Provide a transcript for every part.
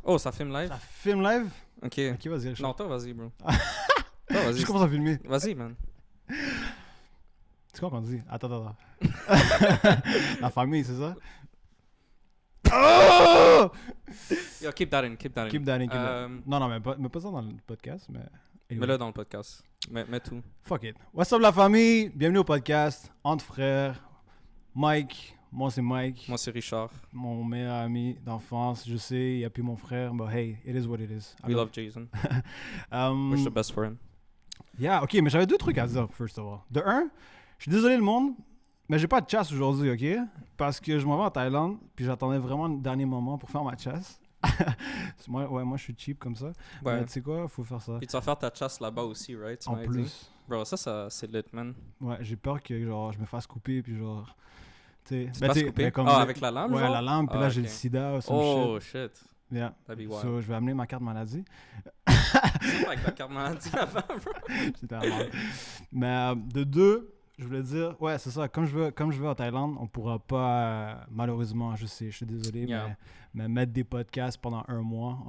Oh, ça filme live? Ça filme live? Ok. Ok, vas-y, Richard. Non, toi, vas-y, bro. Toi, vas-y. Je commence à filmer. Vas-y, man. C'est quoi qu'on dit? Attends. La famille, c'est ça? Oh! Yo, keep that in. Keep that in. Non, mais pas ça dans le podcast, mais... Anyway. Mets-le dans le podcast. Mets tout. Fuck it. What's up, la famille? Bienvenue au podcast Entre frères. Mike. Moi, c'est Mike. Moi, c'est Richard. Mon meilleur ami d'enfance. Je sais, il n'y a plus mon frère, but hey, it is what it is. We love Jason. Wish the best for him. Yeah, ok, mais j'avais deux trucs à dire, first of all. De un, je suis désolé le monde, mais j'ai pas de chasse aujourd'hui, ok? Parce que je m'en vais en Thaïlande, puis j'attendais vraiment le dernier moment pour faire ma chasse. moi, je suis cheap comme ça. Ouais. Mais tu sais quoi, faut faire ça. Puis tu vas faire ta chasse là-bas aussi, right? Tu En m'avais plus. dit. Bro, ça, c'est lit, man. Ouais, j'ai peur que genre, je me fasse couper, puis genre... Tu te fasses couper? comme Avec la lame, Ouais, genre? la lame, puis là, j'ai ok. le sida, some Oh, shit. shit. Yeah. That'd be wild. So, je vais amener ma carte maladie. C'est pas avec ta carte maladie là-bas, bro. C'était mal. Mais de deux, je voulais dire, ouais, c'est ça, comme je vais en Thaïlande, on pourra pas, malheureusement, je suis désolé, Yeah. mais mettre des podcasts pendant un mois,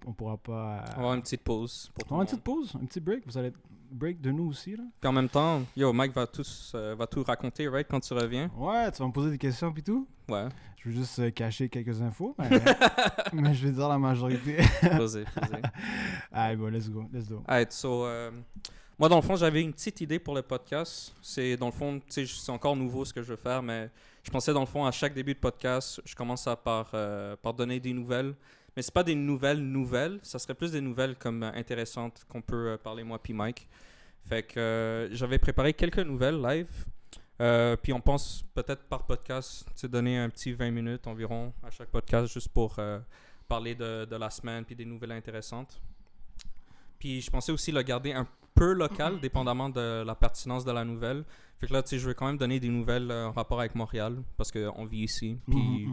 on pourra pas... On va avoir une petite pause. Pour tout on va le une petite monde. pause, un petit break, vous allez être break de nous aussi, là. Puis en même temps, yo, Mike va tout raconter, right, quand tu reviens. Ouais, tu vas me poser des questions puis tout. Ouais. Je vais juste cacher quelques infos, mais je vais dire la majorité. Posez. Allez, bon, let's go. Alright, so, moi, dans le fond, j'avais une petite idée pour le podcast. C'est, dans le fond, tu sais, c'est encore nouveau ce que je veux faire, mais je pensais, dans le fond, à chaque début de podcast, je commence par donner des nouvelles. Mais c'est pas des nouvelles, ça serait plus des nouvelles comme intéressantes qu'on peut parler moi puis Mike. Fait que j'avais préparé quelques nouvelles live. Puis on pense peut-être par podcast, tu sais, donner un petit 20 minutes environ à chaque podcast juste pour parler de la semaine puis des nouvelles intéressantes. Puis je pensais aussi le garder un peu local, dépendamment de la pertinence de la nouvelle. Fait que là, tu sais, je vais quand même donner des nouvelles en rapport avec Montréal, parce qu'on vit ici. Puis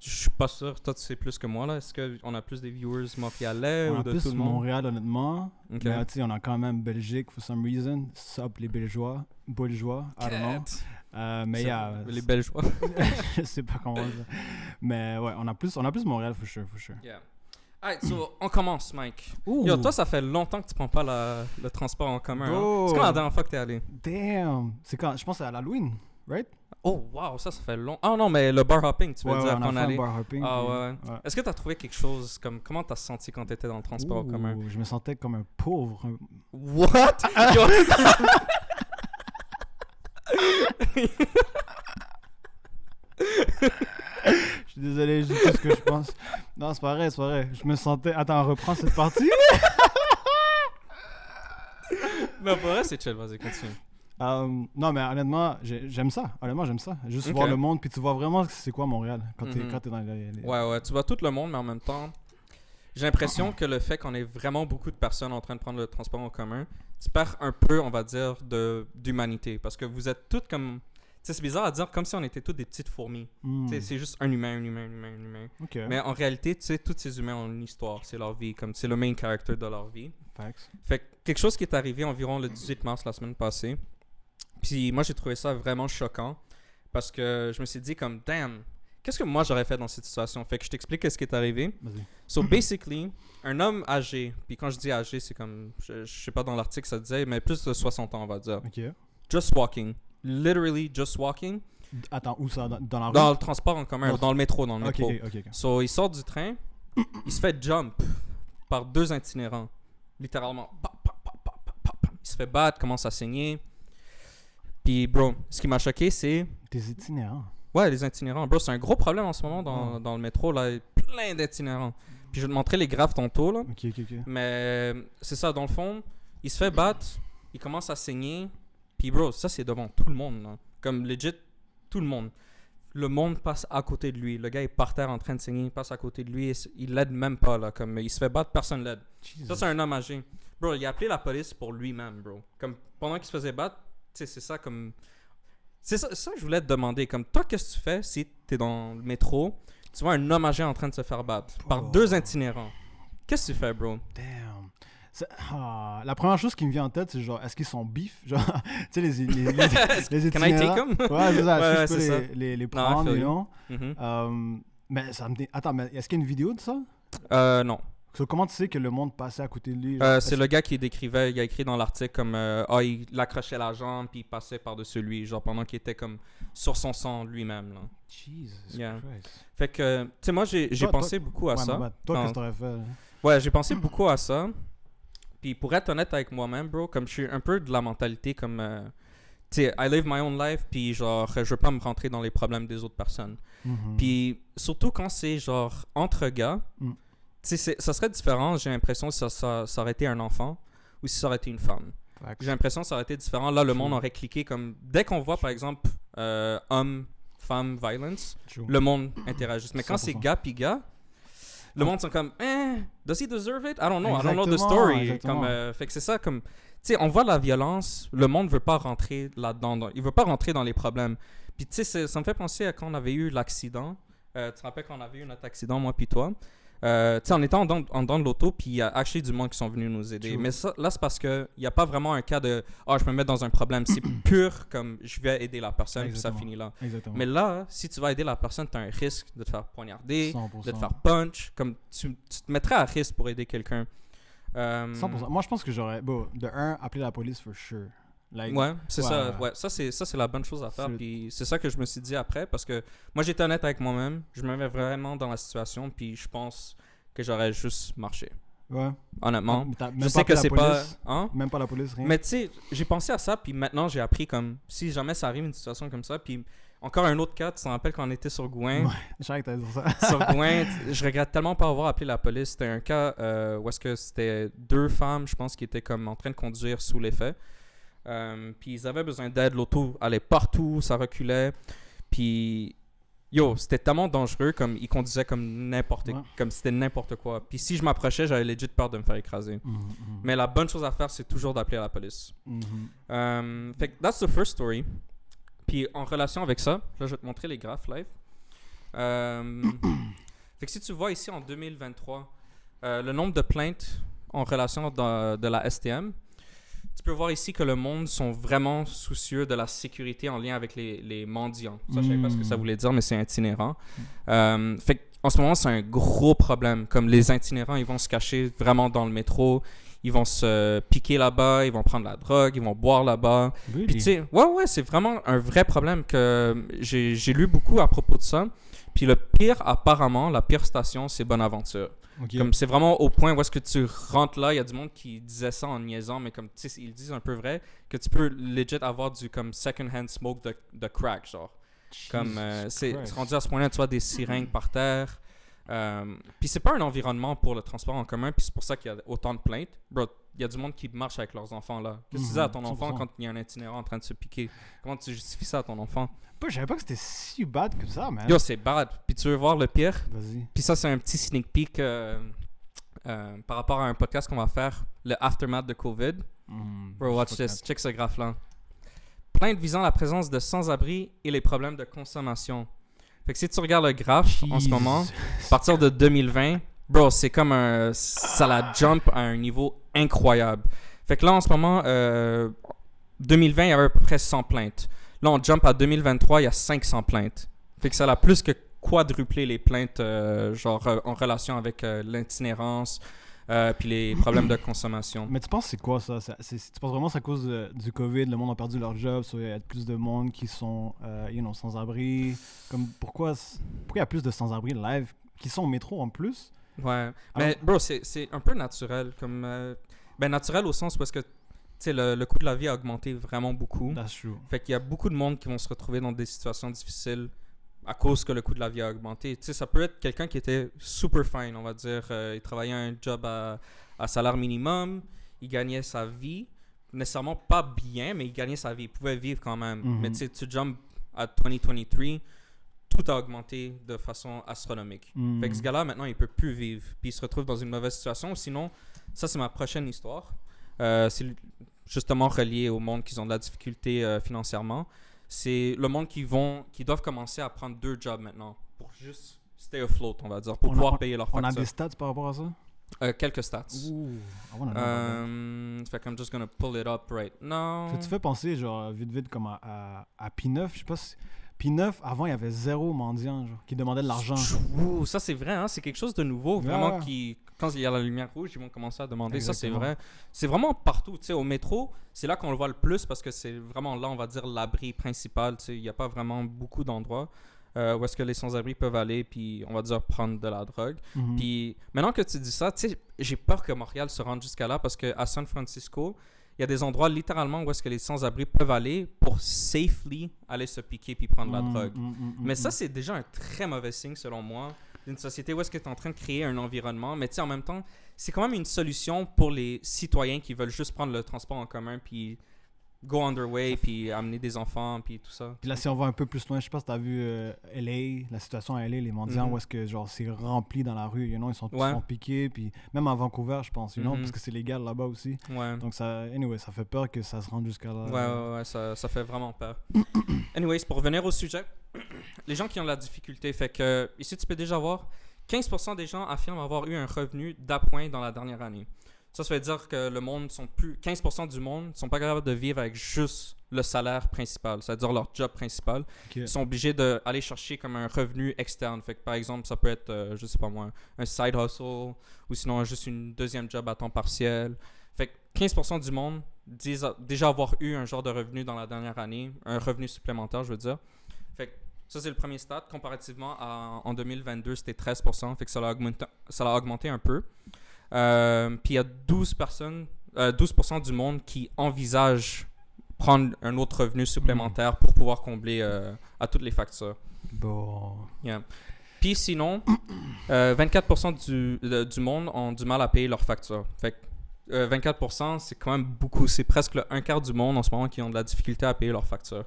je suis pas sûr, toi tu sais plus que moi, là. Est-ce qu'on a plus des viewers montréalais On ou a de plus tout le monde? Montréal, honnêtement. Ok. Mais tu sais, on a quand même Belgique, for some reason. Sup, les Belgeois. I don't know. Mais Les Belgeois. je sais pas comment dire. Mais ouais, on a plus Montréal, for sure. Yeah. Alright, so on commence, Mike. Ouh. Yo, toi, ça fait longtemps que tu prends pas le transport en commun. Hein? Bro. C'est quand la dernière fois que t'es allé? Damn! C'est quand? Je pense que c'est à l'Halloween, right? Oh, wow, ça fait long. Ah non, mais le bar hopping, tu veux dire on a qu'on fait allait. un bar hopping. Ah puis- ouais. Est-ce que t'as trouvé quelque chose comme. Comment t'as senti quand t'étais dans le transport en commun? Ouh, je me sentais comme un pauvre. What? Yo. Je suis désolé, je dis tout ce que je pense. Non, c'est pas vrai. Je me sentais... Attends, on reprend cette partie? Non, pour vrai, c'est chill, vas-y, continue. Non, mais honnêtement, j'aime ça. Juste Ok. voir le monde, puis tu vois vraiment c'est quoi Montréal quand Mhm. t'es dans les... Ouais, tu vois tout le monde, mais en même temps, j'ai l'impression que le fait qu'on ait vraiment beaucoup de personnes en train de prendre le transport en commun, tu perds un peu, on va dire, d'humanité. Parce que vous êtes toutes comme... Tu sais, c'est bizarre à dire, comme si on était toutes des petites fourmis. Hmm. Tu sais, c'est juste un humain. Ok. Mais en réalité, tu sais, tous ces humains ont une histoire. C'est leur vie, comme c'est le main character de leur vie. Facts. Fait que quelque chose qui est arrivé environ le 18 mars la semaine passée. Puis moi, j'ai trouvé ça vraiment choquant. Parce que je me suis dit comme, damn, qu'est-ce que moi j'aurais fait dans cette situation? Fait que je t'explique ce qui est arrivé. Vas-y. So basically, un homme âgé, puis quand je dis âgé, c'est comme, je sais pas dans l'article ça disait, mais plus de 60 ans on va dire. Ok. Just walking. Literally just walking. Attends, où ça? Dans la rue? Dans le transport en commun, Dans- dans le métro. Ok. So, il sort du train, il se fait jump par deux itinérants. Littéralement. Il se fait battre, commence à saigner. Puis, bro, ce qui m'a choqué, c'est... Des itinérants. Ouais, les itinérants. Bro, c'est un gros problème en ce moment dans le métro. Là, il y a plein d'itinérants. Puis, je vais te montrer les graphes tantôt, là. Ok. Mais c'est ça, dans le fond, il se fait battre, il commence à saigner. Puis, bro, ça, c'est devant tout le monde, là. Comme, legit, tout le monde. Le monde passe à côté de lui. Le gars est par terre en train de saigner, il passe à côté de lui. Il l'aide même pas, là. Comme, il se fait battre, personne l'aide. Ça, c'est un homme âgé. Bro, il a appelé la police pour lui-même, bro. Comme, pendant qu'il se faisait battre, tu sais, c'est ça comme... C'est ça que je voulais te demander. Comme, toi, qu'est-ce que tu fais si t'es dans le métro, tu vois un homme âgé en train de se faire battre par deux itinérants? Qu'est-ce que tu fais, bro? Damn. La première chose qui me vient en tête, c'est genre, est-ce qu'ils sont bif? Genre, tu sais, les Can I take them? Ouais, c'est ça. Est-ce Ouais, que c'est je peux les prendre, feel you you. know? Mhm. Mais ça me dit... Attends, mais est-ce qu'il y a une vidéo de ça? Non. So, comment tu sais que le monde passait à côté de lui? Genre, C'est le gars qui décrivait, il a écrit dans l'article comme il accrochait la jambe puis il passait par-dessus lui, genre pendant qu'il était comme sur son sang lui-même. Là. Jesus Yeah. Christ. Fait que, tu sais, moi j'ai Toi- pensé beaucoup à Ouais, ça. mais toi, Non. qu'est-ce que t'aurais fait? Hein? Ouais, j'ai pensé beaucoup à ça. Puis pour être honnête avec moi-même, bro, comme je suis un peu de la mentalité comme, tu sais, I live my own life, puis genre, je veux pas me rentrer dans les problèmes des autres personnes. Mhm. Puis surtout quand c'est genre entre gars, Mm. tu sais, ça serait différent, j'ai l'impression, si ça aurait été un enfant ou si ça aurait été une femme. Facts. J'ai l'impression que ça aurait été différent. Là, le True. monde aurait cliqué comme. Dès qu'on voit, par exemple, homme, femme, violence, True. le monde interagit. Mais quand c'est 100%. gars puis gars, le monde sont comme, does he deserve it? I don't know the Exactement, story. exactement. Comme, fait que c'est ça, comme. Tu sais, on voit la violence, le monde veut pas rentrer là-dedans. Il veut pas rentrer dans les problèmes. Puis tu sais, ça me fait penser à quand on avait eu l'accident. Tu te rappelles quand on avait eu notre accident, moi puis toi? Tu sais, on était en dedans de l'auto, puis il y a actually du monde qui sont venus nous aider. True. Mais ça, là, c'est parce qu'il n'y a pas vraiment un cas de « Ah, je me mets dans un problème ». C'est pur comme « Je vais aider la personne », puis ça Exactement. finit là. Exactement. Mais là, si tu vas aider la personne, tu as un risque de te faire poignarder, 100%. de te faire punch. Comme tu te mettrais à risque pour aider quelqu'un. 100%. Moi, je pense que j'aurais, de un, appeler la police for sure. Like, Ouais, c'est ça. ouais. Ouais, ça c'est la bonne chose à faire. C'est- Puis c'est ça que je me suis dit après parce que moi j'étais honnête avec moi-même. Je me mets vraiment dans la situation. Puis je pense que j'aurais juste marché. Ouais. Honnêtement. Ah, t'as même Je pas sais que appelé c'est la pas. police? Hein? Même pas la police, rien. Mais tu sais, j'ai pensé à ça. Puis maintenant j'ai appris comme si jamais ça arrive une situation comme ça. Puis encore un autre cas. Tu te rappelles quand on était sur Gouin. Ouais, je savais que t'allais dire ça. Sur Gouin, je regrette tellement pas avoir appelé la police. C'était un cas où est-ce que c'était 2 femmes, je pense, qui étaient comme en train de conduire sous l'effet. Puis ils avaient besoin d'aide. L'auto allait partout, ça reculait. Puis yo, c'était tellement dangereux, comme ils conduisaient comme Ouais. comme c'était n'importe quoi. Puis si je m'approchais, j'avais legit peur de me faire écraser. Mhm, mhm. Mais la bonne chose à faire, c'est toujours d'appeler la police. Mhm. Fait que that's the first story. Puis en relation avec ça, là je vais te montrer les graphes live. Fait que si tu vois ici en 2023, le nombre de plaintes en relation de la STM, tu peux voir ici que le monde sont vraiment soucieux de la sécurité en lien avec les mendiants. Ça, je savais pas ce que ça voulait dire, mais c'est itinérant. Fait qu'en ce moment, c'est un gros problème. Comme les itinérants, ils vont se cacher vraiment dans le métro. Ils vont se piquer là-bas, ils vont prendre la drogue, ils vont boire là-bas. Really? Puis tu sais, ouais, c'est vraiment un vrai problème que j'ai lu beaucoup à propos de ça. Puis le pire, apparemment, la pire station, c'est Bonaventure. Ok. Comme c'est vraiment au point où est-ce que tu rentres là, il y a du monde qui disait ça en niaisant, mais comme tu sais, ils disent un peu vrai, que tu peux legit avoir du comme second-hand smoke de crack, genre. Comme c'est rendu à ce point-là, tu vois des sirènes par terre. Puis c'est pas un environnement pour le transport en commun, puis c'est pour ça qu'il y a autant de plaintes. Bro, il y a du monde qui marche avec leurs enfants là. Qu'est-ce que tu dis à ton enfant 100%. quand il y a un itinérant en train de se piquer? Comment tu justifies ça à ton enfant? Je savais pas que c'était si bad que ça, man. Yo, c'est bad. Puis tu veux voir le pire? Vas-y. Puis ça, c'est un petit sneak peek par rapport à un podcast qu'on va faire, le Aftermath de COVID. Bro, watch this. Check ce graphe-là. Plainte visant la présence de sans-abri et les problèmes de consommation. Fait que si tu regardes le graphe en ce moment, à partir de 2020, bro, c'est comme un... ça la jump à un niveau incroyable. Fait que là, en ce moment, 2020, il y avait à peu près 100 plaintes. Là, on jump à 2023, il y a 500 plaintes. Fait que ça a plus que quadruplé les plaintes en relation avec l'itinérance puis les problèmes de consommation. Mais tu penses c'est quoi ça? Tu penses vraiment que c'est à cause du COVID, le monde a perdu leur job, il y a plus de monde qui sont sans-abri? Comme pourquoi il y a plus de sans-abri live qui sont au métro en plus? Ouais, mais bro, c'est un peu naturel. Comme, naturel au sens où est-ce que le coût de la vie a augmenté vraiment beaucoup. That's true. Fait qu'il y a beaucoup de monde qui vont se retrouver dans des situations difficiles à cause que le coût de la vie a augmenté. Tu sais, ça peut être quelqu'un qui était super fine, on va dire. Il travaillait un job à salaire minimum, il gagnait sa vie. Nécessairement pas bien, mais il gagnait sa vie. Il pouvait vivre quand même. Mhm. Mais tu sais, tu jump à 2023, tout a augmenté de façon astronomique. Mhm. Fait que ce gars-là, maintenant, il peut plus vivre. Puis il se retrouve dans une mauvaise situation. Sinon, ça, c'est ma prochaine histoire. C'est justement relié au monde qui ont de la difficulté financièrement. C'est le monde qui doivent commencer à prendre 2 jobs maintenant pour juste stay afloat, on va dire, pour pouvoir payer leurs On factures. a des stats par rapport à ça? Quelques stats. Ouh, I wanna know about that. Fait que I'm just gonna pull it up right now. Ça te fait penser, genre, vite, comme à P9, je sais pas si... Puis 9, avant, il y avait 0 mendiant, genre, qui demandait de l'argent. Ouh, ça c'est vrai, hein? C'est quelque chose de nouveau, vraiment, Ouais. qui, quand il y a la lumière rouge, ils vont commencer à demander. Exactement. Ça c'est vrai. C'est vraiment partout, tu sais, au métro, c'est là qu'on le voit le plus parce que c'est vraiment là, on va dire, l'abri principal, tu sais, il n'y a pas vraiment beaucoup d'endroits où est-ce que les sans-abri peuvent aller, puis on va dire prendre de la drogue. Mhm. Puis maintenant que tu dis ça, tu sais, j'ai peur que Montréal se rende jusqu'à là parce qu'à San Francisco, il y a des endroits littéralement où est-ce que les sans-abri peuvent aller pour safely aller se piquer puis prendre la drogue. Mais ça, c'est déjà un très mauvais signe, selon moi, d'une société où est-ce que tu es en train de créer un environnement. Mais tu sais, en même temps, c'est quand même une solution pour les citoyens qui veulent juste prendre le transport en commun puis go on their way puis amener des enfants puis tout ça. Puis là, si on va un peu plus loin, je sais pas si t'as vu LA, la situation à LA, les mendiants, Mhm. où est-ce que genre c'est rempli dans la rue, ils sont tous Ouais. font piquer, puis même à Vancouver, je pense, Mhm. parce que c'est légal là-bas aussi. Ouais. Donc ça, anyway, ça fait peur que ça se rende jusqu'à là. Ouais, ça fait vraiment peur. Anyways, pour revenir au sujet, les gens qui ont de la difficulté, fait que ici tu peux déjà voir 15% des gens affirment avoir eu un revenu d'appoint dans la dernière année. Ça veut dire que le monde sont plus 15% du monde sont pas capables de vivre avec juste le salaire principal, c'est-à-dire leur job principal. Ok. Ils sont obligés d'aller chercher comme un revenu externe. Fait que par exemple, ça peut être, je sais pas moi, un side hustle ou sinon juste une deuxième job à temps partiel. Fait que 15% du monde disent déjà avoir eu un genre de revenu dans la dernière année, un revenu supplémentaire, je veux dire. Fait que ça, c'est le premier stade. Comparativement en 2022, c'était 13%. Fait que ça l'a augmenté un peu. Puis il y a 12% du monde qui envisage prendre un autre revenu supplémentaire pour pouvoir combler à toutes les factures. Bon. Yeah. Puis sinon, 24% du monde ont du mal à payer leurs factures. Fait que 24%, c'est quand même beaucoup. C'est presque un quart du monde en ce moment qui ont de la difficulté à payer leurs factures.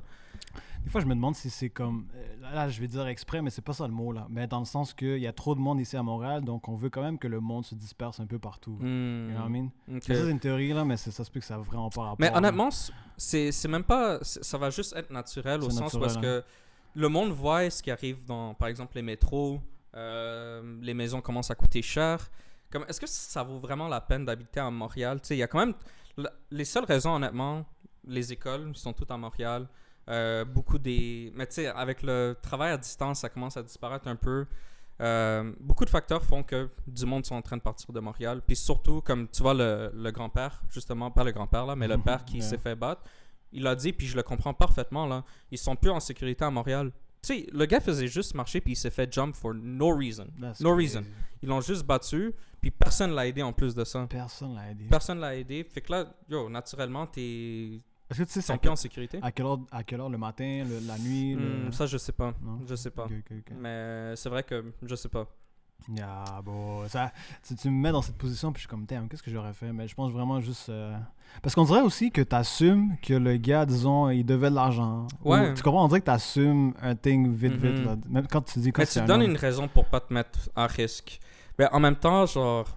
Des fois, je me demande si c'est comme. Là, je vais dire exprès, mais c'est pas ça le mot, là. Mais dans le sens qu'il y a trop de monde ici à Montréal, donc on veut quand même que le monde se disperse un peu partout. You know what I mean? Ok. Ça, c'est une théorie, là, mais ça se peut que ça a vraiment pas rapport. Mais là. honnêtement, c'est même pas. Ça va juste être naturel au C'est sens naturel, parce que le monde voit ce qui arrive dans, par exemple, les métros. Les maisons commencent à coûter cher. Est-ce que ça vaut vraiment la peine d'habiter à Montréal? Il y a quand même. Les seules raisons, honnêtement, les écoles, ils sont toutes à Montréal. Mais tu sais, avec le travail à distance, ça commence à disparaître un peu. Beaucoup de facteurs font que du monde sont en train de partir de Montréal. Puis surtout, comme tu vois, le grand-père, justement, pas le grand-père là, mais le père qui s'est fait battre, il a dit, puis je le comprends parfaitement, là, ils sont plus en sécurité à Montréal. Tu sais, le gars faisait juste marcher, puis il s'est fait jump for no reason. No reason. Ils l'ont juste battu, puis personne l'a aidé en plus de ça. Personne l'a aidé. Personne l'a aidé. Fait que là, naturellement, t'es. Est-ce que tu sais Ils sont c'est plus en sécurité? à quelle heure le matin, la nuit? Ça, je sais pas. Non? Je sais pas. Ok. Mais c'est vrai que je sais pas. Yeah, bon, ça, tu me mets dans cette position, puis je suis comme, damn, qu'est-ce que j'aurais fait? Mais je pense vraiment juste. Parce qu'on dirait aussi que tu assumes que le gars, disons, il devait de l'argent. Ouais. Ou, tu comprends? On dirait que tu assumes un thing vite, Mhm. là. Même quand tu dis Mais c'est tu un donnes homme. une raison pour pas te mettre à risque. Mais en même temps, genre.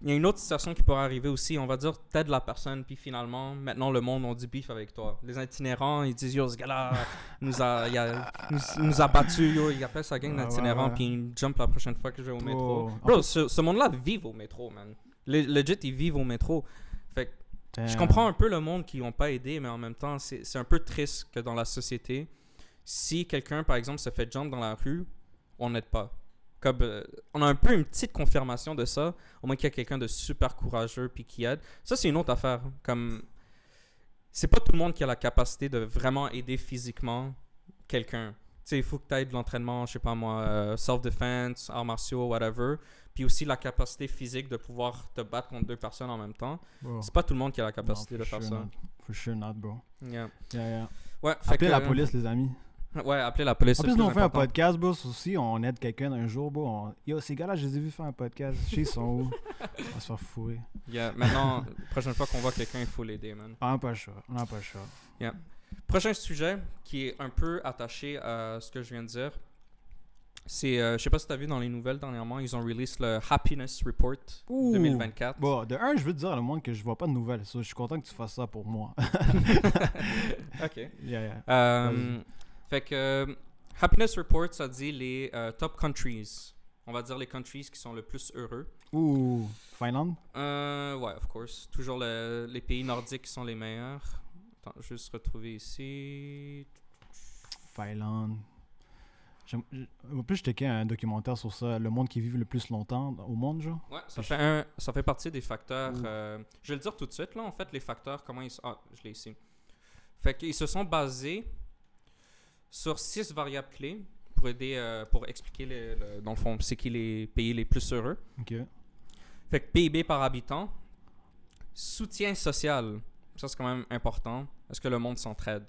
Il y a une autre situation qui pourrait arriver aussi. On va dire, t'aides la personne, puis finalement, maintenant, le monde, on dit beef avec toi. Les itinérants, ils disent, yo, ce gars-là nous a battus, yo, il appelle sa gang d'itinérants, ouais. puis il jump la prochaine fois que je vais au métro. En Bro, plus- ce monde-là vit au métro, man. Legit, ils vivent au métro. Fait que je Damn. comprends un peu le monde qui n'ont pas aidé, mais en même temps, c'est un peu triste que dans la société, si quelqu'un, par exemple, se fait jump dans la rue, on n'aide pas. Comme, on a un peu une petite confirmation de ça, au moins qu'il y a quelqu'un de super courageux puis qui aide. Ça, c'est une autre affaire. Comme, c'est pas tout le monde qui a la capacité de vraiment aider physiquement quelqu'un. Tu sais, il faut que tu aies de l'entraînement, je sais pas moi, self-defense, arts martiaux, whatever. Puis aussi la capacité physique de pouvoir te battre contre deux personnes en même temps. Bro. C'est pas tout le monde qui a la capacité Non, de for faire sure ça. not. For sure not, bro. Yeah. Yeah. Ouais, fait Appelez que, la police, les amis. Ouais, appelez la police. En c'est plus, le nous, on fait un important. podcast, bro. Aussi, on aide quelqu'un un jour, bro. Yo, ces gars-là, je les ai vus faire un podcast. Je sais, ils sont où? On va se faire fourrer. Yeah, maintenant, la prochaine fois qu'on voit quelqu'un, il faut l'aider, man. On n'a pas le choix. On n'a pas le choix. Prochain sujet qui est un peu attaché à ce que je viens de dire, c'est, je sais pas si tu as vu dans les nouvelles dernièrement, ils ont release le Happiness Report Ouh. 2024. Bon, de un, je veux te dire, le moins que je vois pas de nouvelles. So, je suis content que tu fasses ça pour moi. OK. Yeah. Fait que Happiness Report, ça dit les top countries. On va dire les countries qui sont le plus heureux. Ouh, Finlande? Ouais, of course. Toujours les pays nordiques qui sont les meilleurs. Attends, je vais juste retrouver ici. Finlande. En plus, je checkais un documentaire sur ça, le monde qui vit le plus longtemps au monde, genre. Ouais, ça fait partie des facteurs. Je vais le dire tout de suite, là, en fait, les facteurs, comment ils... Ah, je l'ai ici. Fait qu'ils se sont basés sur 6 variables clés pour aider, pour expliquer, dans le fond, c'est qui les pays les plus heureux. OK. Fait que PIB par habitant, soutien social, ça c'est quand même important. Est-ce que le monde s'entraide?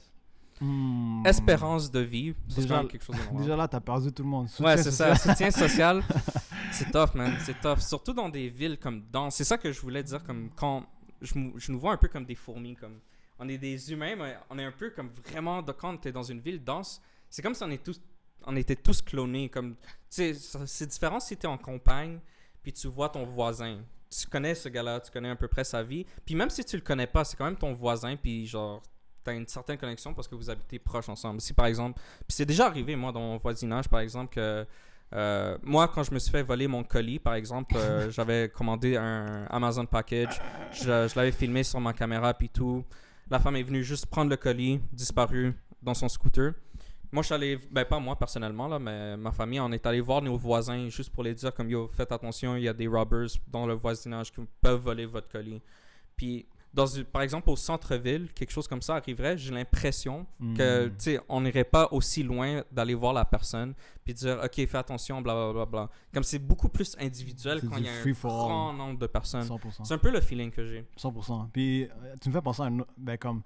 Espérance de vie, c'est quand même quelque chose de normal. Déjà là, t'as perdu tout le monde. Ouais, c'est ça. Soutien social, c'est tough, man. C'est tough. Surtout dans des villes comme dans. C'est ça que je voulais dire, comme quand je nous vois un peu comme des fourmis. Comme on est des humains, mais on est un peu comme vraiment. Quand t'es dans une ville dense, c'est comme si on était tous clonés. Comme, tu sais, c'est différent si t'es en campagne, puis tu vois ton voisin. Tu connais ce gars-là, tu connais à peu près sa vie. Puis même si tu le connais pas, c'est quand même ton voisin, puis genre. T'as une certaine connexion parce que vous habitez proches ensemble. Si par exemple, puis c'est déjà arrivé moi dans mon voisinage par exemple que moi quand je me suis fait voler mon colis par exemple, j'avais commandé un Amazon package, je l'avais filmé sur ma caméra puis tout. La femme est venue juste prendre le colis, disparu dans son scooter. Moi je suis allé, ben pas moi personnellement là, mais ma famille on est allé voir nos voisins juste pour les dire comme yo faites attention, il y a des robbers dans le voisinage qui peuvent voler votre colis. Puis par exemple, au centre-ville, quelque chose comme ça arriverait, j'ai l'impression que, tu sais, on n'irait pas aussi loin d'aller voir la personne puis dire, OK, fais attention, blablabla. Bla, bla. Comme c'est beaucoup plus individuel quand il y a un grand nombre de personnes. 100%. C'est un peu le feeling que j'ai. 100%. Puis, tu me fais penser à un... Ben, comme...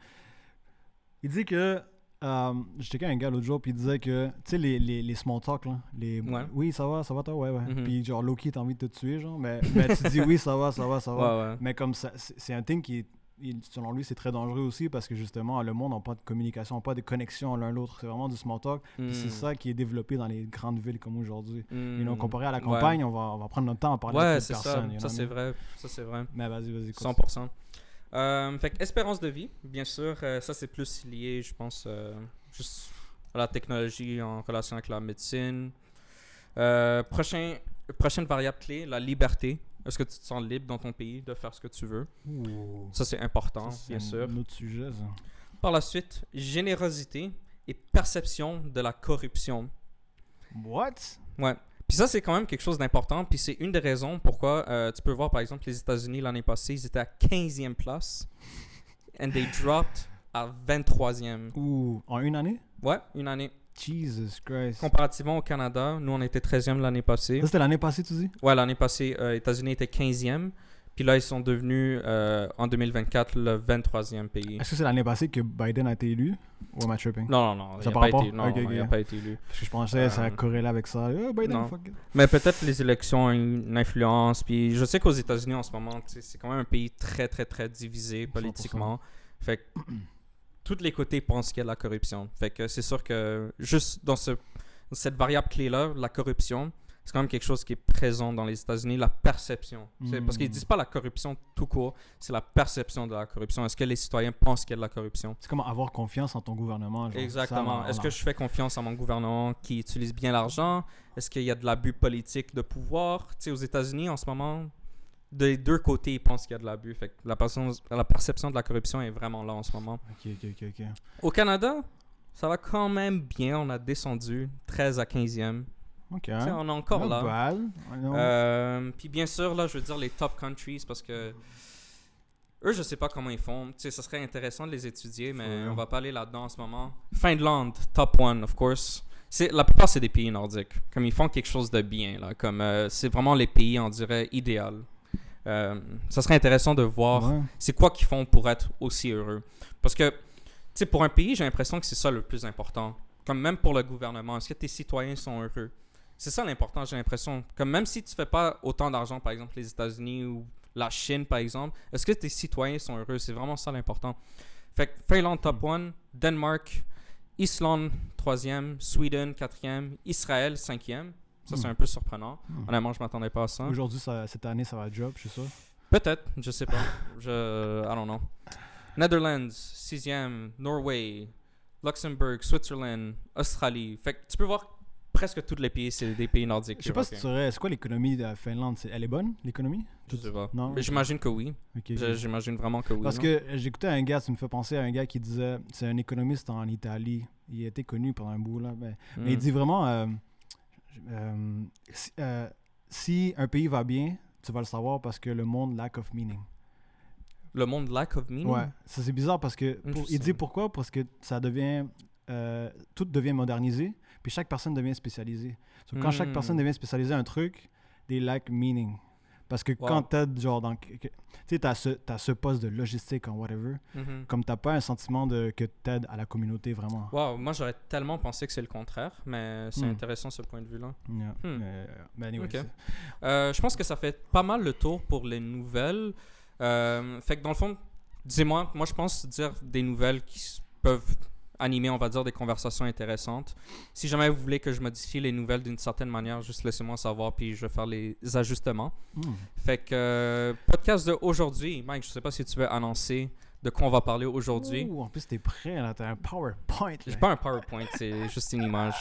Il dit que... je checkais un gars l'autre jour, puis il disait que, tu sais, les small talk, là, Ouais. Oui, ça va toi? Ouais. Mm-hmm. Puis genre, Loki, t'as envie de te tuer, genre, mais tu dis oui, ça va. Ouais. Mais comme ça, c'est un thing qui, selon lui, c'est très dangereux aussi, parce que justement, le monde n'a pas de communication, n'a pas de connexion l'un l'autre, c'est vraiment du small talk, puis c'est ça qui est développé dans les grandes villes comme aujourd'hui. Comparé à la campagne, on va prendre notre temps à parler avec cette personne. Ouais, ça c'est vrai. Mais vas-y. 100%. Fait que espérance de vie, bien sûr, ça c'est plus lié, je pense, juste à la technologie en relation avec la médecine. Prochaine variable clé, la liberté. Est-ce que tu te sens libre dans ton pays de faire ce que tu veux? Ça c'est important, bien sûr. C'est un autre sujet, ça. Par la suite, générosité et perception de la corruption. What? Ouais. Puis ça, c'est quand même quelque chose d'important. Puis c'est une des raisons pourquoi tu peux voir, par exemple, les États-Unis l'année passée, ils étaient à 15e place. And they dropped à 23e. En une année? Ouais, une année. Jesus Christ. Comparativement au Canada, nous, on était 13e l'année passée. Ça, c'était l'année passée, tu dis? Ouais, l'année passée, les États-Unis étaient 15e. Puis là, ils sont devenus, en 2024, le 23e pays. Est-ce que c'est l'année passée que Biden a été élu? Ou am I tripping? Non. Ça Il par rapport? il n'a pas été élu. Parce que je pensais que ça corrélait avec ça. Biden, non. fuck it. Mais peut-être les élections ont une influence. Puis je sais qu'aux États-Unis, en ce moment, c'est quand même un pays très, très, très divisé politiquement. 100%. Fait que tous les côtés pensent qu'il y a de la corruption. Fait que c'est sûr que juste dans cette variable clé-là, la corruption, c'est quand même quelque chose qui est présent dans les États-Unis, la perception. Parce qu'ils disent pas la corruption tout court, c'est la perception de la corruption. Est-ce que les citoyens pensent qu'il y a de la corruption? C'est comme avoir confiance en ton gouvernement. Genre. Exactement. Est-ce que je fais confiance à mon gouvernement qui utilise bien l'argent? Est-ce qu'il y a de l'abus politique de pouvoir? Tu sais, aux États-Unis, en ce moment, des deux côtés, ils pensent qu'il y a de l'abus. Fait que la perception de la corruption est vraiment là en ce moment. Ok. Au Canada, ça va quand même bien. On a descendu 13 à 15e. Ok. On est encore Not là. bad. Puis bien sûr, là, je veux dire les top countries parce que eux, je sais pas comment ils font. Tu sais, ça serait intéressant de les étudier, mais on va pas aller là-dedans en ce moment. Finlande, top 1, of course. La plupart, c'est des pays nordiques. Comme ils font quelque chose de bien, là. Comme c'est vraiment les pays, on dirait, idéal. Ça serait intéressant de voir c'est quoi qu'ils font pour être aussi heureux. Parce que, tu sais, pour un pays, j'ai l'impression que c'est ça le plus important. Comme même pour le gouvernement, est-ce que tes citoyens sont heureux? C'est ça l'important, j'ai l'impression. Comme même si tu fais pas autant d'argent, par exemple, les États-Unis ou la Chine, par exemple, est-ce que tes citoyens sont heureux? C'est vraiment ça l'important. Fait que Finlande, top 1, Danemark, Islande, 3e, Sweden, 4e, Israël, 5e. Ça, c'est un peu surprenant. Honnêtement, je m'attendais pas à ça. Aujourd'hui, cette année, ça va drop, je suis sûr. Peut-être, je sais pas. I don't know. Netherlands, 6e, Norway, Luxembourg, Switzerland, Australie. Fait que tu peux voir presque tous les pays, c'est des pays nordiques. Je sais pas si tu saurais, c'est quoi l'économie de la Finlande? Elle est bonne, l'économie? Je sais pas. Non? Mais j'imagine que oui. J'imagine vraiment que oui. Parce que j'écoutais un gars, ça me fait penser à un gars qui disait, c'est un économiste en Italie, Il a été connu pendant un bout, là. Mais il dit vraiment, si un pays va bien, tu vas le savoir parce que le monde lack of meaning. Le monde lack of meaning? Ouais, ça c'est bizarre parce que, il dit pourquoi? Parce que ça devient, tout devient modernisé, puis chaque personne devient spécialisée. So, quand chaque personne devient spécialisée à un truc, they lack meaning. Parce que quand t'aides, genre, tu sais, t'as ce poste de logistique en whatever, comme t'as pas un sentiment que t'aides à la communauté vraiment. Wow, moi j'aurais tellement pensé que c'est le contraire, mais c'est intéressant ce point de vue-là. Mais anyway, okay. Je pense que ça fait pas mal le tour pour les nouvelles. Fait que dans le fond, dis-moi, moi je pense dire des nouvelles qui peuvent animer, on va dire, des conversations intéressantes. Si jamais vous voulez que je modifie les nouvelles d'une certaine manière, juste laissez-moi savoir, puis je vais faire les ajustements. Fait que, podcast d'aujourd'hui, Mike, je sais pas si tu veux annoncer de quoi on va parler aujourd'hui. En plus, t'es prêt, là, t'as un PowerPoint. J'ai pas un PowerPoint, c'est juste une image.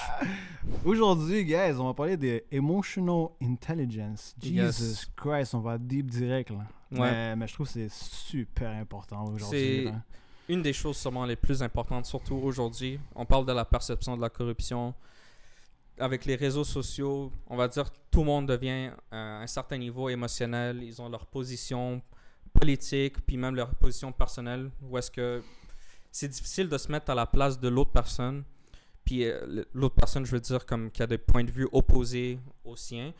Aujourd'hui, guys, on va parler de Emotional Intelligence. Jesus Christ, on va deep direct, là. Ouais. Mais je trouve que c'est super important aujourd'hui. C'est là. Une des choses sûrement les plus importantes, surtout aujourd'hui. On parle de la perception de la corruption. Avec les réseaux sociaux, on va dire tout le monde devient à un certain niveau émotionnel. Ils ont leur position politique, puis même leur position personnelle, où est-ce que c'est difficile de se mettre à la place de l'autre personne. Puis l'autre personne, je veux dire, comme qui a des points de vue opposés aux siens.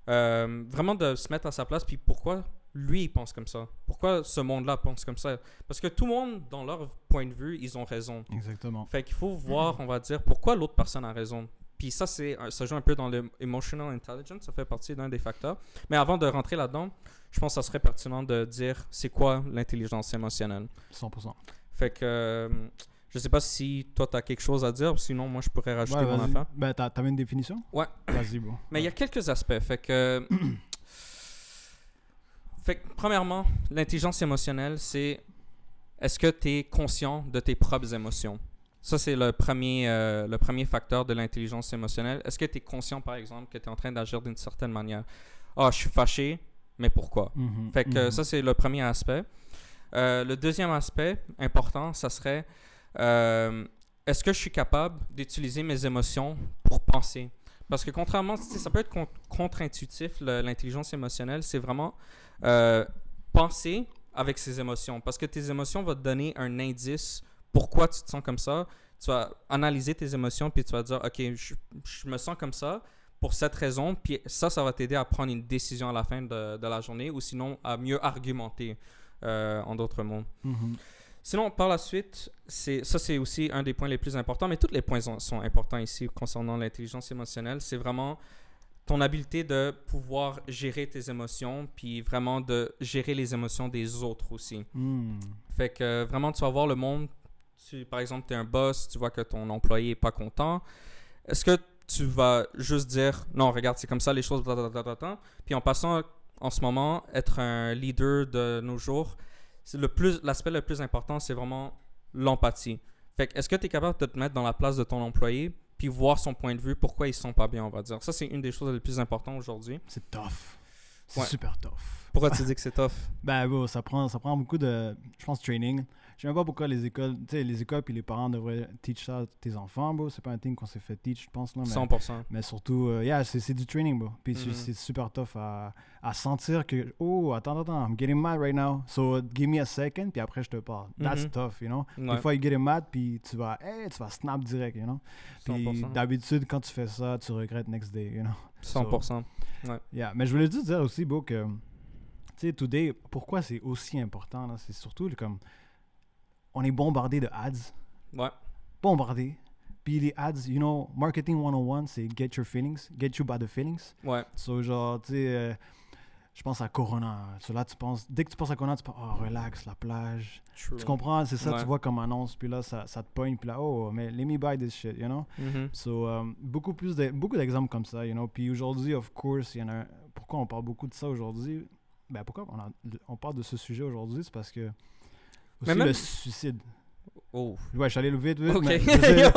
Vraiment de se mettre à sa place, puis pourquoi lui, il pense comme ça. Pourquoi ce monde-là pense comme ça? Parce que tout le monde, dans leur point de vue, ils ont raison. Exactement. Fait qu'il faut voir, on va dire, pourquoi l'autre personne a raison. Puis ça, ça joue un peu dans l'emotional intelligence, ça fait partie d'un des facteurs. Mais avant de rentrer là-dedans, je pense que ça serait pertinent de dire c'est quoi l'intelligence émotionnelle. 100%. Fait que je sais pas si toi, tu as quelque chose à dire, sinon moi, je pourrais rajouter mon affaire. Ben, t'avais une définition? Ouais. Vas-y, bon. Mais il y a quelques aspects. Fait que... Fait que, premièrement, l'intelligence émotionnelle, c'est est-ce que tu es conscient de tes propres émotions? Ça, c'est le premier facteur de l'intelligence émotionnelle. Est-ce que tu es conscient, par exemple, que tu es en train d'agir d'une certaine manière? Ah, je suis fâché, mais pourquoi? Fait que ça, c'est le premier aspect. Le deuxième aspect important, ça serait est-ce que je suis capable d'utiliser mes émotions pour penser? Parce que contrairement, ça peut être contre-intuitif, l'intelligence émotionnelle, c'est vraiment penser avec ses émotions. Parce que tes émotions vont te donner un indice pourquoi tu te sens comme ça. Tu vas analyser tes émotions, puis tu vas dire, OK, je me sens comme ça pour cette raison, puis ça va t'aider à prendre une décision à la fin de la journée, ou sinon à mieux argumenter, en d'autres mots. Sinon, par la suite, ça c'est aussi un des points les plus importants, mais tous les points sont importants ici concernant l'intelligence émotionnelle. C'est vraiment ton habileté de pouvoir gérer tes émotions, puis vraiment de gérer les émotions des autres aussi. Fait que vraiment, tu vas voir le monde, par exemple, tu es un boss, tu vois que ton employé n'est pas content. Est-ce que tu vas juste dire, non, regarde, c'est comme ça les choses, puis en passant en ce moment, être un leader de nos jours, l'aspect le plus important, c'est vraiment l'empathie. Fait que, est-ce que tu es capable de te mettre dans la place de ton employé puis voir son point de vue, pourquoi ils ne sont pas bien, on va dire. Ça, c'est une des choses les plus importantes aujourd'hui. C'est tough. C'est super tough. Pourquoi tu dis que c'est tough? Ben, bon, ça prend beaucoup de, je pense, training. Je sais même pas pourquoi les écoles puis les parents devraient teach ça à tes enfants, bro. C'est pas un thing qu'on s'est fait teach, je pense. Là, mais, 100%. Mais surtout, c'est du training, bro. Puis c'est super tough à sentir que, oh, attends, I'm getting mad right now. So, give me a second, puis après, je te parle. That's tough, you know? Des fois, you get mad, puis tu vas snap direct, you know? Puis d'habitude, quand tu fais ça, tu regrettes next day, you know? 100%. Ouais. Yeah. Mais je voulais juste dire aussi, bro, que, tu sais, today, pourquoi c'est aussi important, là? C'est surtout comme... On est bombardé de ads. Ouais. Bombardé. Puis les ads, you know, marketing 101, c'est get your feelings, get you by the feelings. Ouais. So, genre, tu sais, je pense à Corona. So, là, dès que tu penses à Corona, tu penses, oh, relax, la plage. True. Tu comprends? C'est ça, tu vois comme annonce. Puis là, ça te pogne. Puis là, oh, mais let me buy this shit, you know? So, beaucoup d'exemples comme ça, you know? Puis aujourd'hui, of course, il y en a. Pourquoi on parle beaucoup de ça aujourd'hui? Ben, pourquoi on parle de ce sujet aujourd'hui? C'est parce que. Aussi le suicide. Oh. Ouais, je suis allé vite. OK. Mais je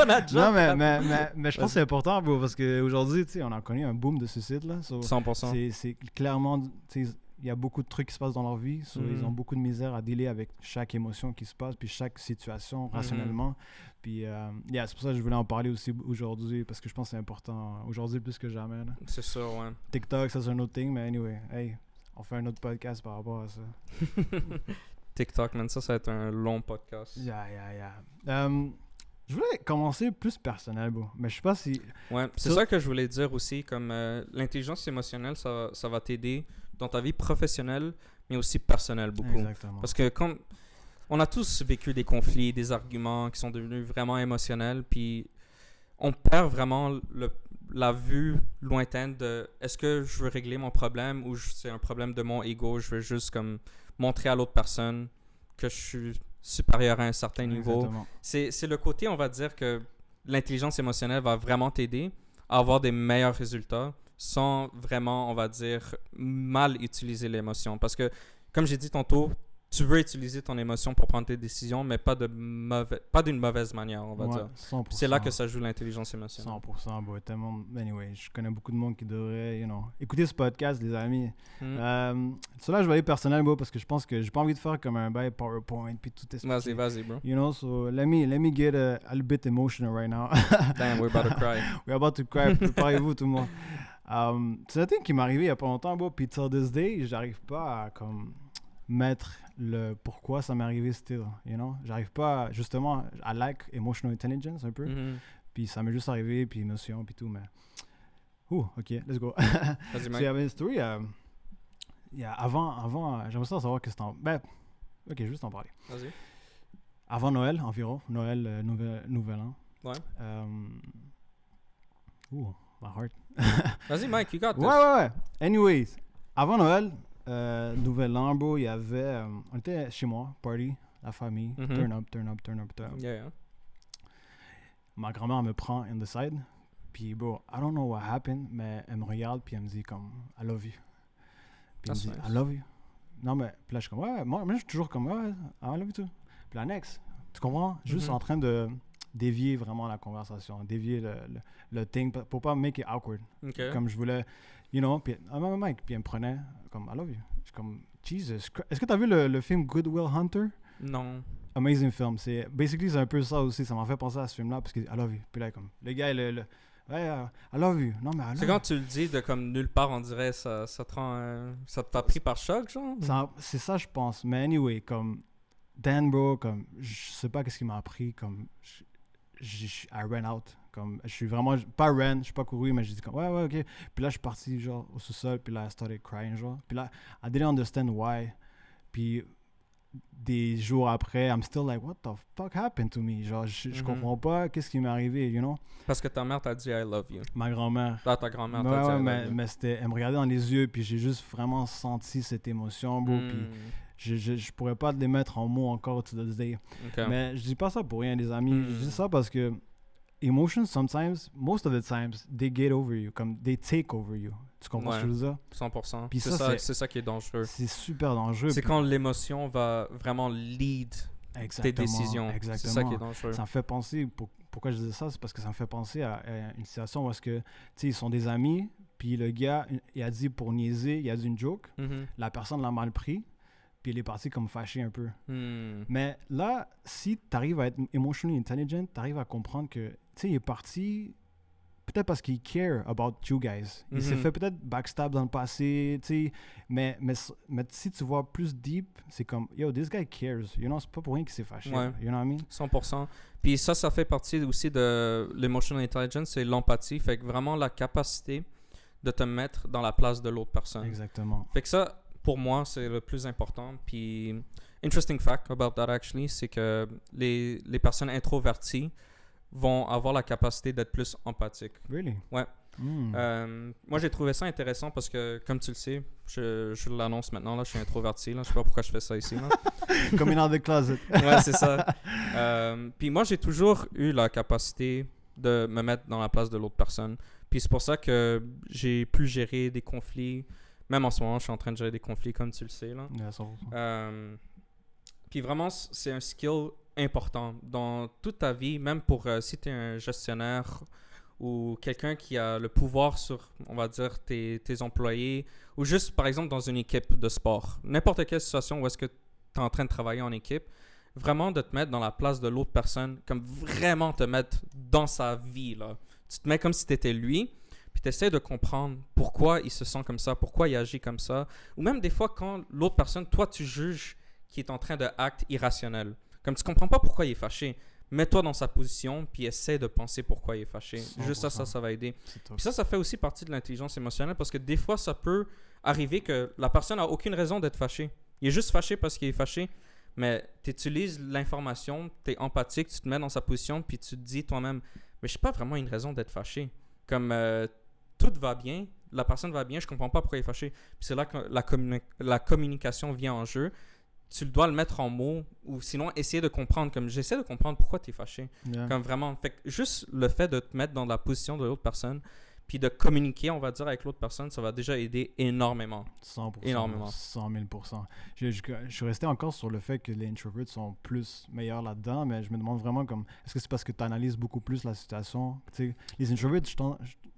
pense que c'est important, bro, parce qu'aujourd'hui, tu sais, on a connu un boom de suicide, là. So, 100%. C'est clairement, tu sais, il y a beaucoup de trucs qui se passent dans leur vie. Ils ont beaucoup de misère à dealer avec chaque émotion qui se passe, puis chaque situation rationnellement. Puis c'est pour ça que je voulais en parler aussi aujourd'hui, parce que je pense que c'est important aujourd'hui plus que jamais. Là. C'est sûr, ouais. TikTok, ça c'est un autre thing, mais anyway, hey, on fait un autre podcast par rapport à ça. TikTok, man, ça va être un long podcast. Yeah. Je voulais commencer plus personnel, bro. Mais je sais pas si... Ouais, c'est ça que je voulais dire aussi, comme l'intelligence émotionnelle, ça va t'aider dans ta vie professionnelle, mais aussi personnelle beaucoup. Exactement. Parce que quand on a tous vécu des conflits, des arguments qui sont devenus vraiment émotionnels, puis on perd vraiment la vue lointaine de est-ce que je veux régler mon problème ou c'est un problème de mon ego, je veux juste comme montrer à l'autre personne que je suis supérieur à un certain niveau. C'est le côté, on va dire, que l'intelligence émotionnelle va vraiment t'aider à avoir des meilleurs résultats sans vraiment, on va dire, mal utiliser l'émotion. Parce que, comme j'ai dit tantôt, tu veux utiliser ton émotion pour prendre tes décisions, mais pas d'une mauvaise manière, on va dire. 100%. C'est là que ça joue l'intelligence émotionnelle. 100%, boy. Tellement... Anyway, je connais beaucoup de monde qui devrait, écouter ce podcast, les amis. Cela, je vais aller personnel, bro, parce que je pense que j'ai pas envie de faire comme un bail PowerPoint puis tout expliquer. Vas-y, bro. So let me get a little bit emotional right now. Damn, we're about to cry. We're about to cry. Préparez-vous, tout le monde. C'est un truc qui m'est arrivé il y a pas longtemps, bro, puis till this day, j'arrive pas à, comme... mettre le pourquoi ça m'est arrivé still, j'arrive pas justement à lack emotional intelligence un peu, puis ça m'est juste arrivé, puis émotion puis tout, mais ok, let's go. Vas-y, Il y avait une story avant j'aimerais savoir que c'était ok, je vais juste en parler. Vas-y. Avant Noël environ, nouvel an. Ouais. My heart. Vas-y, Mike, you got this. Ouais. Anyways, avant Noël, nouvel an, bro, il y avait... on était chez moi, party, la famille, turn up. Yeah. Ma grand-mère me prend in the side, puis bro, I don't know what happened, mais elle me regarde, puis elle me dit comme, I love you. Puis elle me dit, nice. I love you. Non, mais, puis là, je suis comme, ouais, moi, je suis toujours comme, ouais, I love you too. Puis la next, tu comprends? Juste en train de dévier vraiment la conversation, dévier le thing, pour pas make it awkward. Okay. Comme je voulais... puis Mike, puis elle me prenait comme I love you. Je suis comme Jesus Christ. Est-ce que tu as vu le film Good Will Hunter? Non. Amazing film. C'est un peu ça aussi. Ça m'a fait penser à ce film-là parce que I love you. Puis là, comme le gars, ouais, I love you. Non, mais I love C'est quand tu le dis de comme nulle part, on dirait ça te rend ça t'a pris par choc, genre? C'est ça, je pense. Mais anyway, comme Dan, bro, comme je sais pas qu'est-ce qui m'a appris, comme I ran out. Comme, je suis vraiment... Pas ran, je suis pas couru, mais j'ai dit comme, ouais, ok. Puis là, je suis parti, genre, au sous-sol, puis là, I started crying, genre. Puis là, I didn't understand why. Puis des jours après, I'm still like, what the fuck happened to me? Genre, je comprends pas qu'est-ce qui m'est arrivé, Parce que ta mère t'a dit I love you. Ma grand-mère. Ta grand-mère t'a dit I love you. Mais elle me regardait dans les yeux, puis j'ai juste vraiment senti cette émotion, bro. Puis je pourrais pas les mettre en mots encore to this day. Okay. Mais je dis pas ça pour rien, les amis. Je dis ça parce que emotions, sometimes, most of the times, they get over you. Comme, they take over you. Tu comprends ce que je veux dire? 100%. Puis c'est ça qui est dangereux. C'est super dangereux. C'est quand l'émotion va vraiment lead tes décisions. Exactement. C'est ça qui est dangereux. Ça me fait penser, pourquoi je disais ça, c'est parce que ça me fait penser à une situation où est-ce que, tu sais, ils sont des amis, puis le gars, il a dit pour niaiser, il a dit une joke, la personne l'a mal pris, puis il est parti comme fâché un peu. Mais là, si tu arrives à être emotionally intelligent, tu arrives à comprendre que, tu sais, il est parti peut-être parce qu'il care about you guys. Il s'est fait peut-être backstab dans le passé, tu sais, mais si tu vois plus deep, c'est comme, yo, this guy cares, c'est pas pour rien qu'il s'est fâché, ouais. You know what I mean? 100%. Puis ça fait partie aussi de l'emotional intelligence, c'est l'empathie, fait que vraiment la capacité de te mettre dans la place de l'autre personne. Exactement. Fait que ça, pour moi, c'est le plus important. Puis, interesting fact about that actually, c'est que les personnes introverties vont avoir la capacité d'être plus empathiques. Really? Ouais. Moi, j'ai trouvé ça intéressant parce que, comme tu le sais, je l'annonce maintenant, là, je suis introverti. Là, je sais pas pourquoi je fais ça ici. Là. Coming out of the closet. Ouais, c'est ça. Puis moi, j'ai toujours eu la capacité de me mettre dans la place de l'autre personne. Puis c'est pour ça que j'ai pu gérer des conflits. Même en ce moment, je suis en train de gérer des conflits, comme tu le sais. Là. Yeah, puis vraiment, c'est un skill important dans toute ta vie, même pour si tu es un gestionnaire ou quelqu'un qui a le pouvoir sur, on va dire, tes employés, ou juste, par exemple, dans une équipe de sport. N'importe quelle situation où est-ce que tu es en train de travailler en équipe, vraiment de te mettre dans la place de l'autre personne, comme vraiment te mettre dans sa vie, là. Tu te mets comme si tu étais lui, puis tu essaies de comprendre pourquoi il se sent comme ça, pourquoi il agit comme ça, ou même des fois quand l'autre personne, toi, tu juges qu'il est en train de acte irrationnel. Comme tu comprends pas pourquoi il est fâché, mets-toi dans sa position, puis essaie de penser pourquoi il est fâché. 100%. Juste ça va aider. C'est top. Puis ça fait aussi partie de l'intelligence émotionnelle, parce que des fois, ça peut arriver que la personne n'a aucune raison d'être fâchée. Il est juste fâché parce qu'il est fâché, mais tu utilises l'information, tu es empathique, tu te mets dans sa position, puis tu te dis toi-même, mais je n'ai pas vraiment une raison d'être fâché. Comme tout va bien, la personne va bien, je comprends pas pourquoi il est fâché. Puis c'est là que la communication vient en jeu. Tu dois le mettre en mots, ou sinon essayer de comprendre, comme j'essaie de comprendre pourquoi tu es fâché. Yeah. Comme vraiment. Fait que juste le fait de te mettre dans la position de l'autre personne, puis de communiquer, on va dire, avec l'autre personne, ça va déjà aider énormément. 100%. Énormément. 100 000%. Je suis resté encore sur le fait que les introverts sont plus meilleurs là-dedans, mais je me demande vraiment comme, est-ce que c'est parce que tu analyses beaucoup plus la situation? Tu sais, les introverts,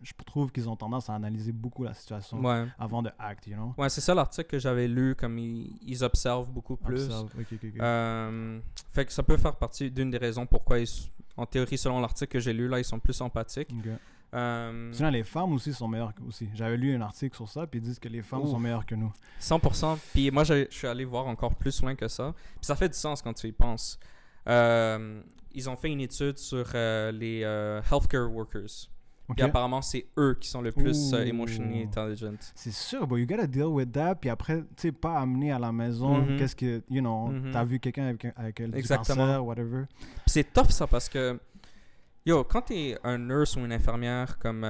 je trouve qu'ils ont tendance à analyser beaucoup la situation Ouais. avant de act, you know? Ouais, c'est ça l'article que j'avais lu, comme ils observent beaucoup plus. Ok. Fait que ça peut faire partie d'une des raisons pourquoi, en théorie, selon l'article que j'ai lu, là, ils sont plus empathiques. Ok. Euh, Sinon, les femmes aussi sont meilleures aussi. J'avais lu un article sur ça, puis ils disent que les femmes Ouf. sont meilleures que nous. 100%. Puis moi, je suis allé voir encore plus loin que ça. Puis ça fait du sens quand tu y penses. Ils ont fait une étude sur les healthcare workers. Ok? Puis apparemment, c'est eux qui sont le plus Ouh. emotionally intelligent. C'est sûr, but you gotta deal with that, puis après, tu sais, pas amener à la maison, Mhm. qu'est-ce que, you know, Mhm. t'as vu quelqu'un avec du Exactement. cancer, whatever. Puis c'est tough ça parce que, yo, quand t'es un nurse ou une infirmière, comme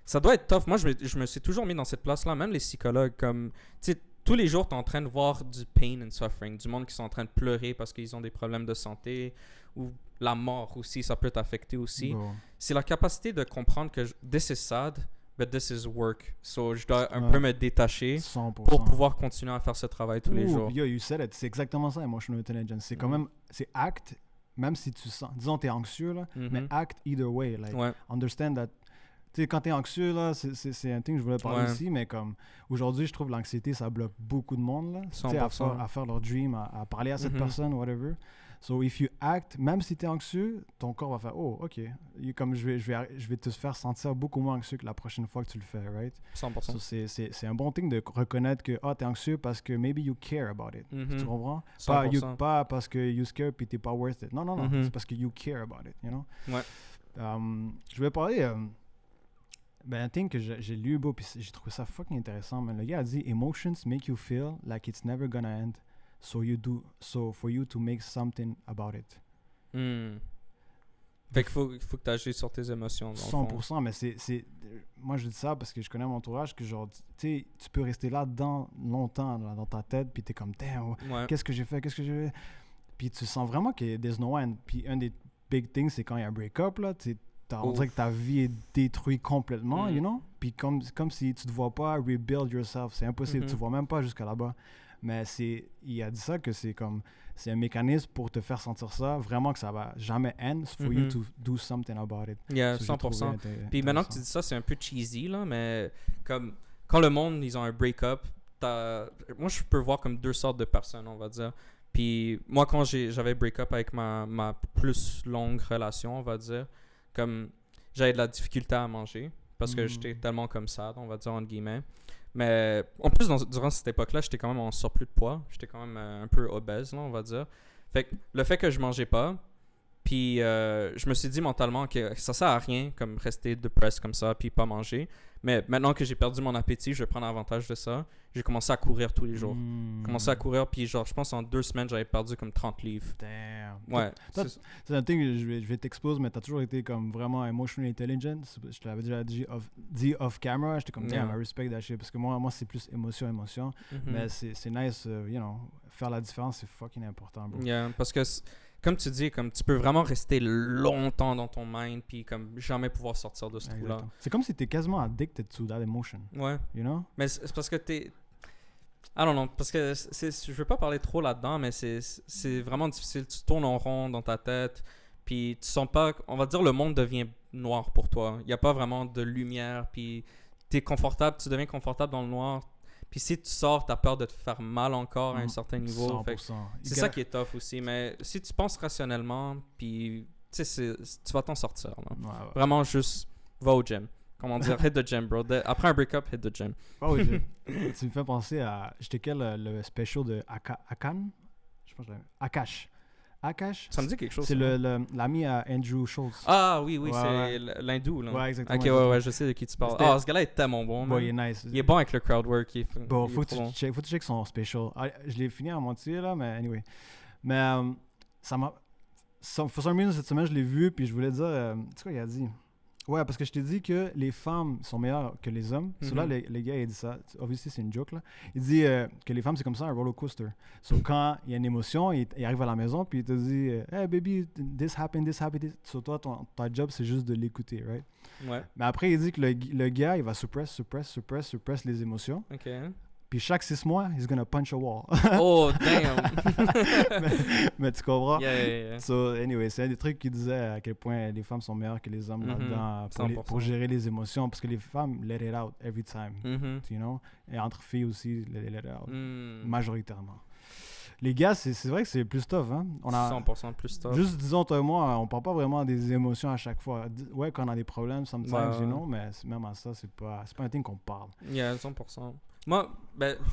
ça doit être tough. Moi, je me suis toujours mis dans cette place-là, même les psychologues, comme, tu sais, tous les jours, t'es en train de voir du pain and suffering, du monde qui sont en train de pleurer parce qu'ils ont des problèmes de santé, ou la mort aussi, ça peut t'affecter aussi. Bon. C'est la capacité de comprendre que this is sad, but this is work. So, je dois un Ouais. peu me détacher 100%. pour pouvoir continuer à faire ce travail tous les Ouh, jours. Yo, you said it. C'est exactement ça, emotional intelligence. C'est quand même, c'est act, même si tu sens, disons, t'es anxieux, là, mais Mhm. act either way. Like, Ouais. understand that. Tu sais, quand t'es anxieux, là, c'est un thing que je voulais parler Ouais. aussi, mais comme aujourd'hui, je trouve l'anxiété, ça bloque beaucoup de monde, là. Tu sais, 100%. à faire leur dream, à parler à cette Mhm. personne, whatever. So, if you act, même si t'es anxieux, ton corps va faire, oh, ok. Comme je vais te faire sentir beaucoup moins anxieux que la prochaine fois que tu le fais, right? 100%. So, c'est un bon thing de reconnaître que, t'es anxieux parce que maybe you care about it. Mhm. Tu comprends? 100%. Pas parce que you scared puis t'es pas worth it. Non, Mhm. c'est parce que you care about it, you know? Ouais. Je vais parler... un thing que j'ai lu, puis j'ai trouvé ça fucking intéressant, mais le gars a dit « Emotions make you feel like it's never gonna end, so for you to make something about it. Hmm. Fait qu'il faut que tu agisses sur tes émotions. Dans le fond. 100%, mais c'est... Moi, je dis ça parce que je connais mon entourage, que genre, tu sais, tu peux rester là-dedans longtemps, là, dans ta tête, puis t'es comme « Damn, Ouais. qu'est-ce que j'ai fait? Puis tu sens vraiment que there's no end. Puis un des big things, c'est quand il y a un break-up, là, on dirait que ta vie est détruite complètement, Mm. you know? Puis comme si tu te vois pas rebuild yourself, c'est impossible, Mhm. tu vois même pas jusqu'à là-bas. Mais il a dit ça que c'est un mécanisme pour te faire sentir ça, vraiment que ça va jamais end, for you Mhm. to do something about it. Yeah, So, j'ai trouvé 100%. Puis maintenant que tu dis ça, c'est un peu cheesy, là, mais comme quand le monde, ils ont un break-up, moi, je peux voir comme deux sortes de personnes, on va dire. Puis moi, quand j'avais break-up avec ma plus longue relation, on va dire, comme j'avais de la difficulté à manger parce que j'étais tellement comme ça, on va dire, entre guillemets. Mais en plus, durant cette époque-là, j'étais quand même en surplus de poids. J'étais quand même un peu obèse, là, on va dire. Fait que le fait que je mangeais pas, puis je me suis dit mentalement que ça sert à rien comme rester depressed comme ça puis pas manger. Mais maintenant que j'ai perdu mon appétit, je vais prendre avantage de ça. J'ai commencé à courir tous les jours. Commencé à courir, puis genre, je pense en 2 semaines, j'avais perdu comme 30 livres. Damn. Ouais. Toi, c'est un thing que je vais t'exposer, mais t'as toujours été comme vraiment emotionally intelligent. Je te l'avais déjà dit off camera. J'étais comme, damn, I respect that shit. Parce que moi c'est plus émotion. Mhm. Mais c'est nice, you know, faire la différence, c'est fucking important, bro. Yeah, parce que comme tu dis, comme tu peux vraiment rester longtemps dans ton mind puis comme jamais pouvoir sortir de ce trou-là. Exactement. C'est comme si t'es quasiment addicted to that emotion, Ouais. you know? Mais c'est parce que t'es... I don't know, parce que je veux pas parler trop là-dedans, mais c'est vraiment difficile. Tu tournes en rond dans ta tête, puis tu sens pas... On va dire le monde devient noir pour toi. Il n'y a pas vraiment de lumière, puis t'es confortable, tu deviens confortable dans le noir. Puis si tu sors, t'as peur de te faire mal encore à un certain niveau. 100%. Fait que c'est ça qui est tough aussi. Mais si tu penses rationnellement, puis tu sais, tu vas t'en sortir. Là. Ouais. Vraiment, juste va au gym. Comment dire, hit the gym, bro. Après un break-up, hit the gym. Oh, oui, tu me fais penser à... J'étais quel le special de Akan? Je pense que Akash. Akash? Ça me dit quelque chose. C'est l'ami à Andrew Schultz. Ah oui, Ouais, c'est l'hindou, là. Ouais, exactement. Ok, ouais, je sais de qui tu parles. Ah, ce gars-là est tellement bon, Bon, man. il est nice. Il est bon avec le crowd work. Bon, il faut est que trop bon. tu check son special. Ah, je l'ai fini à moitié, là, mais anyway. Mais ça m'a... For some reason, cette semaine, je l'ai vu, puis je voulais dire... tu sais quoi il a dit? Ouais, parce que je t'ai dit que les femmes sont meilleures que les hommes. So là, les gars, il dit ça. Obviously, c'est une joke, là. Il dit que les femmes, c'est comme ça, un roller coaster. So quand il y a une émotion, il arrive à la maison, puis il te dit hey, baby, this happened, this happened. So toi, ton job, c'est juste de l'écouter, right? Ouais. Mais après, il dit que le gars, il va suppress les émotions. Ok. Puis chaque 6 mois, he's gonna punch a wall. Oh, damn. mais tu comprends? Yeah. So, anyway, c'est un des trucs qui disait à quel point les femmes sont meilleures que les hommes là-dedans pour gérer les émotions. Parce que les femmes, let it out every time. You know? Et entre filles aussi, let it out. Majoritairement. Les gars, c'est vrai que c'est plus tough, hein? On a 100% plus tough. Juste, disons, toi et moi, on parle pas vraiment des émotions à chaque fois. Ouais, quand on a des problèmes, sometimes, you know, mais même à ça, c'est pas un thing qu'on parle. Yeah, 100%. Moi,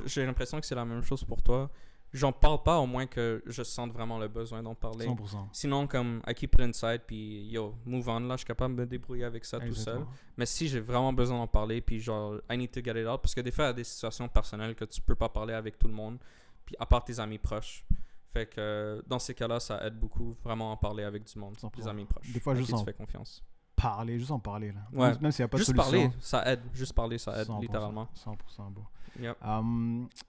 j'ai l'impression que c'est la même chose pour toi. J'en parle pas au moins que je sente vraiment le besoin d'en parler. 100%. Sinon, comme, I keep it inside, puis yo, move on, là, je suis capable de me débrouiller avec ça tout seul. Mais si j'ai vraiment besoin d'en parler, puis genre, I need to get it out, parce que des fois, il y a des situations personnelles que tu peux pas parler avec tout le monde, puis à part tes amis proches. Fait que dans ces cas-là, ça aide beaucoup, vraiment en parler avec du monde, des amis proches. Des fois, à juste qui tu fais confiance. Juste en parler, là. Ouais. Même s'il n'y a pas de juste solution. parler, ça aide. Juste parler, ça aide, 100%, littéralement. 100% beau. Yep.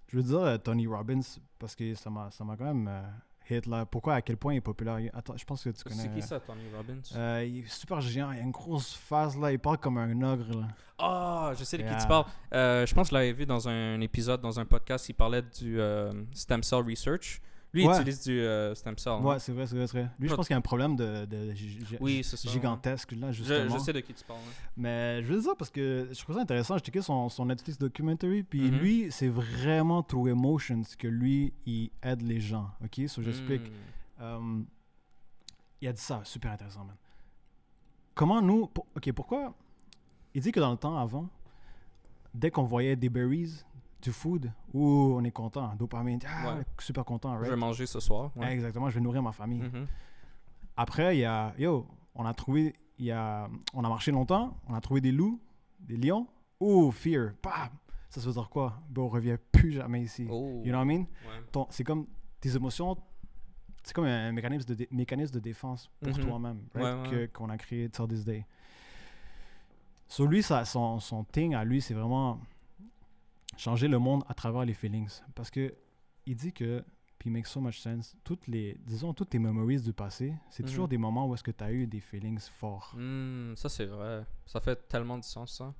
Je veux dire Tony Robbins, parce que ça m'a quand même hit, là. Pourquoi, à quel point il est populaire? Attends, je pense que tu connais... C'est qui ça, Tony Robbins? Il est super géant, il a une grosse face, là. Il parle comme un ogre, là. Ah, je sais de qui tu parles. Je pense que je l'avais vu dans un épisode, dans un podcast, il parlait du stem cell research. Lui, il utilise du stem cell. Ouais, c'est vrai. Lui, je pense qu'il y a un problème oui, c'est ça, gigantesque, là, justement. Je sais de qui tu parles. Ouais. Mais je veux dire, parce que je trouve ça intéressant. J'ai checké son Netflix documentary, puis lui, c'est vraiment through emotions que lui, il aide les gens. OK? So, j'explique. Il a dit ça, super intéressant, man. Comment nous... pourquoi... Il dit que dans le temps, avant, dès qu'on voyait des berries... du food, on est content, dopamine, super content, right? Je vais manger ce soir. Ouais. Exactement, je vais nourrir ma famille. Après, on a marché longtemps, on a trouvé des loups, des lions, fear, bam! Ça veut dire quoi? On revient plus jamais ici. Oh. You know what I mean? Ouais. C'est comme tes émotions, c'est comme un mécanisme de défense pour toi-même, right? Qu'on a créé till this day. So lui, son thing à lui, c'est vraiment changer le monde à travers les feelings. Parce que il dit que, puis make so much sense, toutes tes memories du passé, c'est toujours des moments où est-ce que tu as eu des feelings forts. Ça, c'est vrai. Ça fait tellement du sens, ça.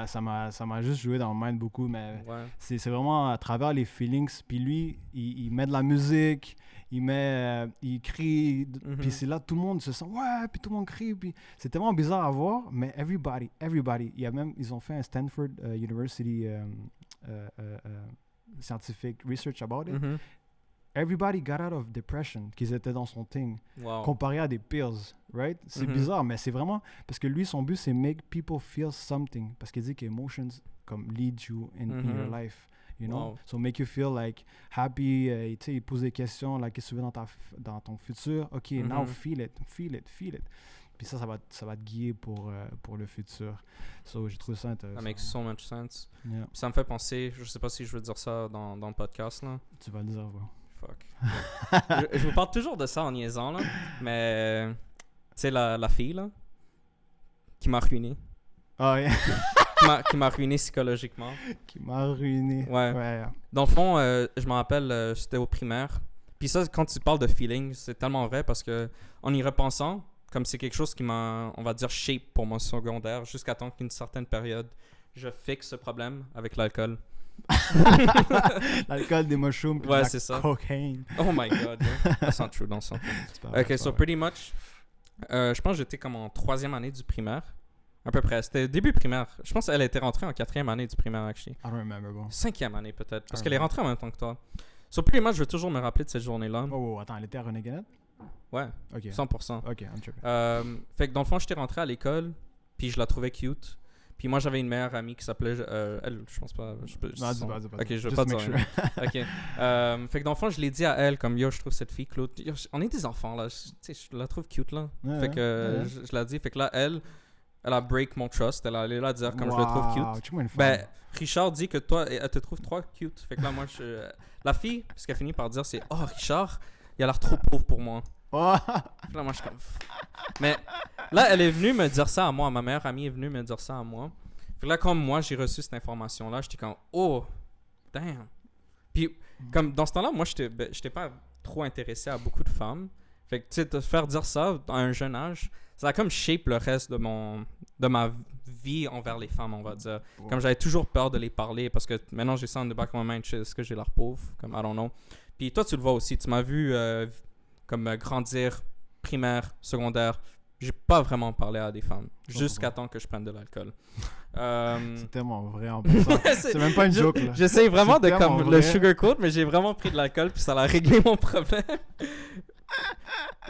Ça m'a juste joué dans le mind beaucoup, mais c'est vraiment à travers les feelings. Puis lui, il met de la musique, il crie, puis c'est là, tout le monde se sent, puis tout le monde crie, puis c'est tellement bizarre à voir, mais everybody, ils ont fait un Stanford University scientific research about it. Everybody got out of depression, qu'ils étaient dans son thing, comparé à des pills, right? C'est bizarre, mais c'est vraiment, parce que lui, son but, c'est make people feel something, parce qu'il dit que emotions comme lead you in your life. You know? So make you feel like happy. Tu sais, il pose des questions, like, qu'est-ce que tu veux dans ton futur? OK, now feel it. Puis ça va te guider pour le futur. So, j'ai trouvé ça intéressant. That makes so much sense. Yeah. Ça me fait penser, je sais pas si je veux dire ça dans le podcast, là. Tu vas le dire, ouais. Fuck. je vous parle toujours de ça en niaisant, là. Mais, tu sais, la fille, là, qui m'a ruiné. Ah, yeah. qui m'a ruiné psychologiquement. Qui m'a ruiné. Ouais. Dans le fond, je me rappelle, j'étais au primaire. Puis ça, quand tu parles de feeling, c'est tellement vrai parce que en y repensant, comme c'est quelque chose qui m'a, on va dire, shape pour mon secondaire, jusqu'à temps qu'une certaine période, je fixe ce problème avec l'alcool. L'alcool, des mushrooms, ouais, c'est ça. Cocaine. Oh my god, yeah. That's not true, that's not true. Okay, so pretty much, Je pense que j'étais comme en 3e année du primaire. À peu près. C'était début primaire. Je pense qu'elle était rentrée en 4e année du primaire, actually. I don't remember, bro. 5e année, peut-être. Parce Ah, qu'elle est ouais. rentrée en même temps que toi. Sur plus les matchs, je vais toujours me rappeler de cette journée-là. Oh, attends, elle était à René Gannett? Ouais, Ok. 100%. Ok, I'm tripping. Fait que dans le fond, j'étais rentré à l'école, puis je la trouvais cute. Puis moi, j'avais une meilleure amie qui s'appelait... elle, je pense pas... Non, dis pas, dis pas. Ok, je veux Just pas make dire. sure. Ok. Fait que dans le fond, je l'ai dit à elle, comme, yo, je trouve cette fille, Claude... Yo, on est des enfants, là. Tu sais, je la trouve cute, là. Ouais, Fait que ouais. je l'ai dit. Fait que là, elle a break mon trust. Elle est là à dire comme je la trouve Wow, cute. tu vois une femme. Ben, Richard dit que toi, elle te trouve trop cute. Fait que là, moi, la fille, ce qu'elle finit par dire, c'est « Oh, Richard, il a l'air trop pauvre pour moi. » Oh. Puis là, moi, je suis comme... Mais là, elle est venue me dire ça à moi. Ma meilleure amie est venue me dire ça à moi. Fait que là, comme moi, j'ai reçu cette information-là, j'étais comme « Oh, damn. » Puis, comme dans ce temps-là, moi, j'étais pas trop intéressé à beaucoup de femmes. Fait que, tu sais, te faire dire ça à un jeune âge, ça a comme shape le reste de ma vie envers les femmes, on va dire. Comme j'avais toujours peur de les parler parce que maintenant, j'ai ça en the back of my mind, est-ce que j'ai l'air pauvre? Comme, I don't know. Puis toi, tu le vois aussi, tu m'as vu comme grandir primaire, secondaire. J'ai pas vraiment parlé à des femmes jusqu'à temps que je prenne de l'alcool. C'est tellement vrai en plus. C'est même pas une joke, là. J'essaie vraiment C'est de tellement comme le vrai. sugarcoat, mais j'ai vraiment pris de l'alcool puis ça a réglé mon problème.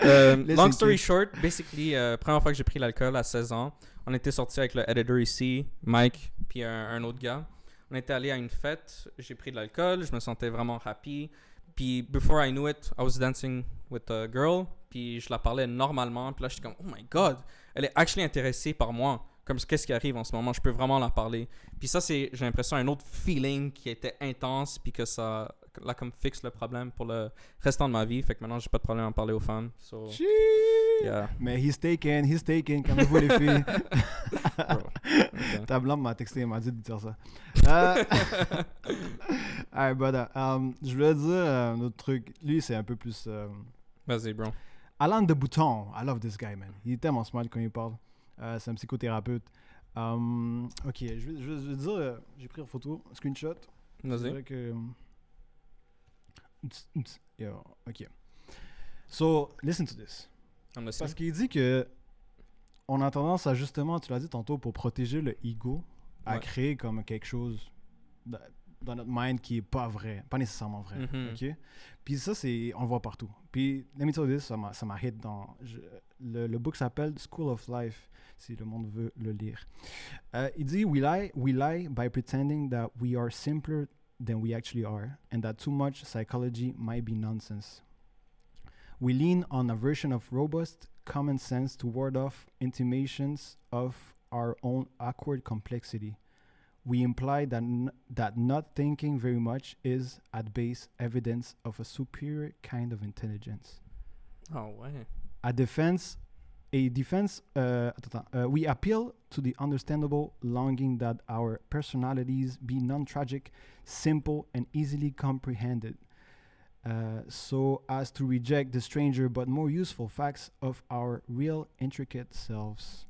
Long story short, basically, première fois que j'ai pris l'alcool à 16 ans, on était sorti avec le editor ici, Mike, puis un autre gars. On était allé à une fête, j'ai pris de l'alcool, je me sentais vraiment happy. Puis, before I knew it, I was dancing with a girl, puis je la parlais normalement. Puis là, j'étais comme, oh my god, elle est actually intéressée par moi. Comme qu'est-ce qui arrive en ce moment, je peux vraiment la parler. Puis ça, c'est, j'ai l'impression, un autre feeling qui était intense, puis que ça, là, comme fixe le problème pour le restant de ma vie. Fait que maintenant, j'ai pas de problème à parler aux femmes. So, yeah. Mais he's taken, calmez-vous les filles. Bro. Okay. Ta blonde m'a texté, elle m'a dit de dire ça. Alright, brother. Je voulais dire un autre truc. Lui, c'est un peu plus... Vas-y, bro. Alain de Bouton. I love this guy, man. Il est tellement smart quand il parle. C'est un psychothérapeute. Ok, je vais dire... j'ai pris une photo, un screenshot. Vas-y. C'est vrai que... Yeah, ok. So, listen to this. I'm listening. Parce qu'il dit que on a tendance à justement, tu l'as dit tantôt, pour protéger le ego, à Ouais. créer comme quelque chose dans notre mind qui est pas vrai, pas nécessairement vrai. Mhm. Ok. Puis ça, c'est, on le voit partout. Puis let me tell you this, ça m'a hit dans le book s'appelle School of Life, si le monde veut le lire. Il dit we lie by pretending that we are simpler than we actually are, and that too much psychology might be nonsense. We lean on a version of robust common sense to ward off intimations of our own awkward complexity. We imply that not thinking very much is, at base, evidence of a superior kind of intelligence. Oh, ouais. We appeal to the understandable longing that our personalities be non-tragic, simple, and easily comprehended. So as to reject the stranger but more useful facts of our real intricate selves.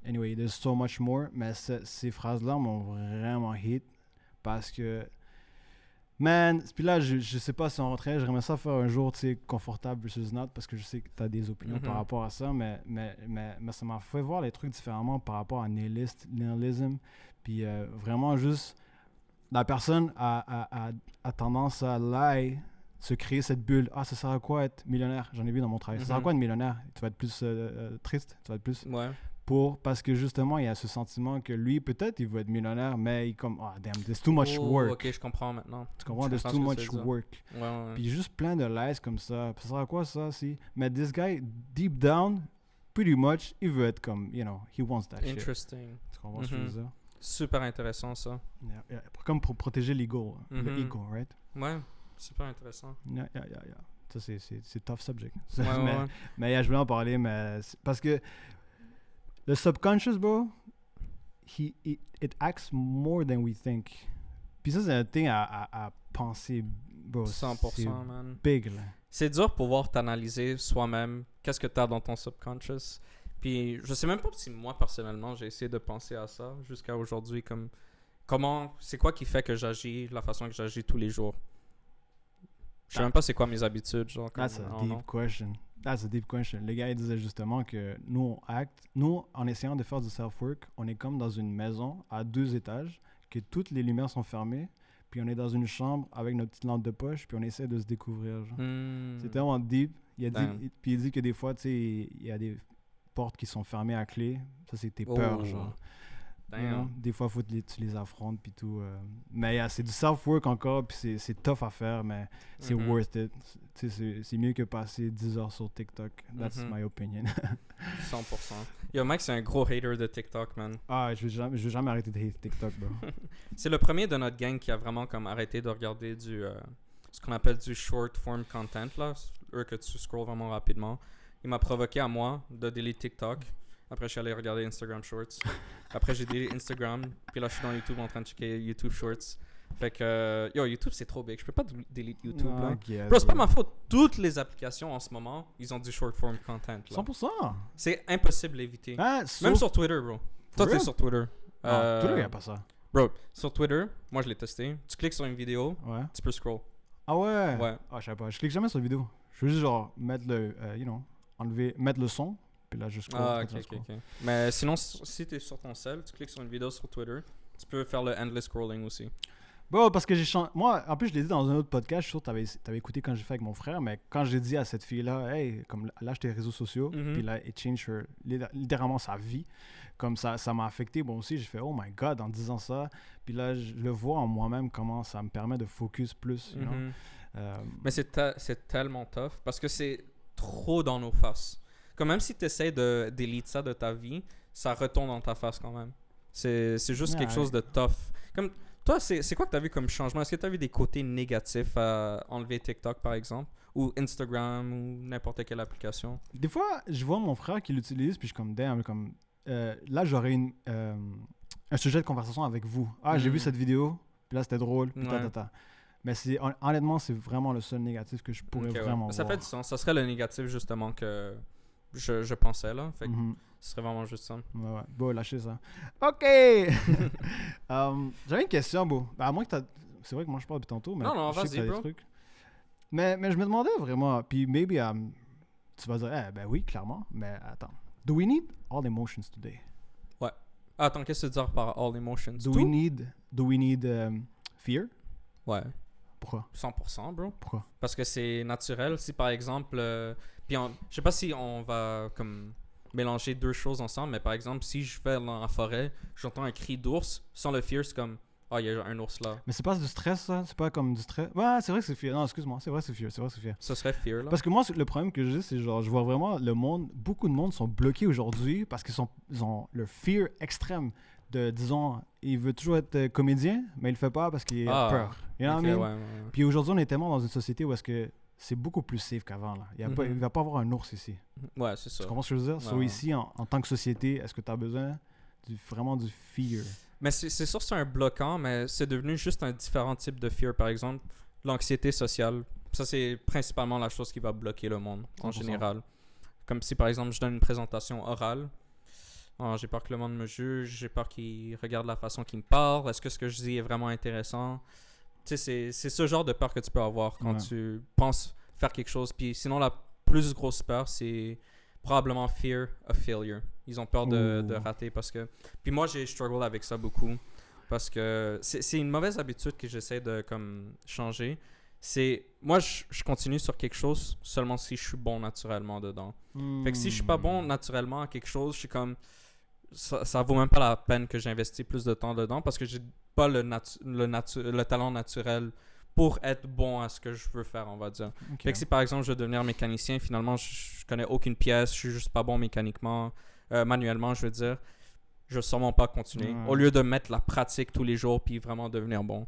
Anyway, there's so much more, mais ces phrases-là m'ont vraiment hit parce que, man, puis là, je sais pas si on rentrait, j'aimerais ça faire un jour, tu sais, confortable versus not, parce que je sais que t'as des opinions par rapport à ça, mais ça m'a fait voir les trucs différemment par rapport à nihilisme, puis vraiment juste, la personne a tendance à lie, se créer cette bulle. Ah, ça sert à quoi être millionnaire? J'en ai vu dans mon travail. Ça sert à quoi être millionnaire? Tu vas être plus triste? Tu vas être plus... Ouais. Parce que justement, il y a ce sentiment que lui, peut-être, il veut être millionnaire, mais il est comme, ah, damn, there's too much work. Ok, je comprends maintenant. Tu comprends? There's too much work. Ouais. Puis juste plein de lies comme ça. Ça sert à quoi ça, si? Mais this guy, deep down, pretty much, il veut être comme, you know, he wants that shit. Interesting. Tu comprends ce que je veux dire? Super intéressant, ça. Yeah. Comme pour protéger l'ego. Le ego, right? Ouais, super intéressant. Yeah. Ça, c'est tough subject. Ouais. Mais yeah, je voulais en parler, mais parce que le subconscious, bro, it acts more than we think. Puis ça, c'est un thing à penser, bro. 100%, man. Big, là. C'est dur pour pouvoir t'analyser soi-même. Qu'est-ce que t'as dans ton subconscious? Puis je sais même pas si moi, personnellement, j'ai essayé de penser à ça jusqu'à aujourd'hui. Comme, c'est quoi qui fait que j'agis la façon que j'agis tous les jours? Je sais même pas c'est quoi mes habitudes. Genre, That's a deep question. That's a deep question. Les gars, ils disaient justement que nous, en essayant de faire du self-work, on est comme dans une maison à 2 étages, que toutes les lumières sont fermées, puis on est dans une chambre avec notre petite lampe de poche, puis on essaie de se découvrir. Genre. C'est tellement deep. Puis il dit que des fois, tu sais, il y a des portes qui sont fermées à clé. Ça, c'est tes peurs, genre. You know? Des fois, faut que tu les affrontes, puis tout. Mais c'est du self-work encore, puis c'est tough à faire, mais c'est worth it. C'est mieux que passer 10 heures sur TikTok. That's my opinion. 100%. Yo, Mike, c'est un gros hater de TikTok, man. Ah, je vais jamais arrêter de hate TikTok, bro. C'est le premier de notre gang qui a vraiment comme arrêté de regarder ce qu'on appelle du short form content, là. Eux que tu scrolls vraiment rapidement. Il m'a provoqué à moi de delete TikTok. Après, je suis allé regarder Instagram Shorts. Après, j'ai delete Instagram. Puis là, je suis dans YouTube en train de checker YouTube Shorts. Fait que, yo, YouTube, c'est trop big. Je peux pas delete YouTube, là. Bro, c'est pas ma faute. Toutes les applications en ce moment, ils ont du short form content, là. 100%. C'est impossible d'éviter. Même sur Twitter, bro. Toi, t'es sur Twitter. Twitter, y a pas ça. Bro, sur Twitter, moi, je l'ai testé. Tu cliques sur une vidéo, tu peux scroll. Ah ouais? Ouais. Ah, je sais pas. Je clique jamais sur la vidéo. Je veux juste, genre, mettre mettre le son. Puis là, je scroll. Ok. Mais sinon, si t'es sur ton cell, tu cliques sur une vidéo sur Twitter, tu peux faire le endless scrolling aussi. Bon, parce que j'ai changé. Moi, en plus, je l'ai dit dans un autre podcast, je suis sûr que t'avais écouté quand j'ai fait avec mon frère, mais quand j'ai dit à cette fille-là, hey, comme lâche tes réseaux sociaux, puis là, it changed littéralement sa vie. Comme ça m'a affecté. Bon, aussi, j'ai fait, oh my god, en disant ça. Puis là, je le vois en moi-même, comment ça me permet de focus plus, you know? Mais c'est tellement tough parce que c'est trop dans nos faces. Comme même si tu essaies de delete ça de ta vie, ça retombe dans ta face quand même. C'est juste quelque chose de tough. Comme toi, c'est quoi que tu as vu comme changement? Est-ce que tu as vu des côtés négatifs à enlever TikTok, par exemple? Ou Instagram, ou n'importe quelle application? Des fois, je vois mon frère qui l'utilise, puis je suis comme, damn, comme... là, j'aurais un sujet de conversation avec vous. Ah, j'ai vu cette vidéo, puis là, c'était drôle, puis Mais honnêtement, c'est vraiment le seul négatif que je pourrais vraiment voir. Ça fait du sens. Ça serait le négatif, justement, que je pensais, là. Fait que ce serait vraiment juste ça. Ouais. Bon, lâchez ça. OK! J'avais une question, Beau. À moins que t'as... C'est vrai que moi, je parle depuis tantôt, mais non, je sais que vas-y, t'as des trucs. Mais je me demandais vraiment, puis maybe tu vas dire, ben oui, clairement, mais attends. Do we need all emotions today? Ouais. Attends, qu'est-ce que tu veux dire par all emotions? Do we need fear? Ouais. Pourquoi? 100%, bro. Pourquoi? Parce que c'est naturel. Si par exemple, je sais pas si on va comme mélanger deux choses ensemble, mais par exemple, si je vais dans la forêt, j'entends un cri d'ours, sans le fear, c'est comme, il y a un ours là. Mais c'est pas du stress, ça? C'est pas comme du stress? Ouais, c'est vrai que c'est fear. Non, excuse-moi, c'est vrai que c'est fear. Ce serait fear, là. Parce que moi, le problème que j'ai, c'est genre, je vois vraiment le monde, beaucoup de monde sont bloqués aujourd'hui parce qu'ils ont le fear extrême. Disons, il veut toujours être comédien, mais il le fait pas parce qu'il a peur. You know what I mean? Ouais. Puis aujourd'hui, on est tellement dans une société où est-ce que c'est beaucoup plus safe qu'avant. Là. Il va pas avoir un ours ici. Ouais, c'est ça. Tu comprends ce que je veux dire? Ouais. Ici, en tant que société, est-ce que tu as besoin vraiment du fear? Mais c'est sûr que c'est un bloquant, mais c'est devenu juste un différent type de fear. Par exemple, l'anxiété sociale. Ça, c'est principalement la chose qui va bloquer le monde, en 100%. général. Comme si, par exemple, je donne une présentation orale. J'ai peur que le monde me juge, j'ai peur qu'il regarde la façon qu'il me parle. Est-ce que ce que je dis est vraiment intéressant? Tu sais, c'est ce genre de peur que tu peux avoir quand tu penses faire quelque chose. Puis sinon, la plus grosse peur, c'est probablement fear of failure. Ils ont peur de rater parce que... Puis moi, j'ai struggle avec ça beaucoup parce que c'est une mauvaise habitude que j'essaie de comme changer. Moi, je continue sur quelque chose seulement si je suis bon naturellement dedans. Fait que si je suis pas bon naturellement à quelque chose, je suis comme... Ça vaut même pas la peine que j'investisse plus de temps dedans parce que j'ai pas le talent naturel pour être bon à ce que je veux faire, on va dire. Fait que si par exemple je veux devenir mécanicien, finalement je connais aucune pièce, je suis juste pas bon mécaniquement, manuellement je veux dire, je vais sûrement pas continuer. Au lieu de mettre la pratique tous les jours puis vraiment devenir bon.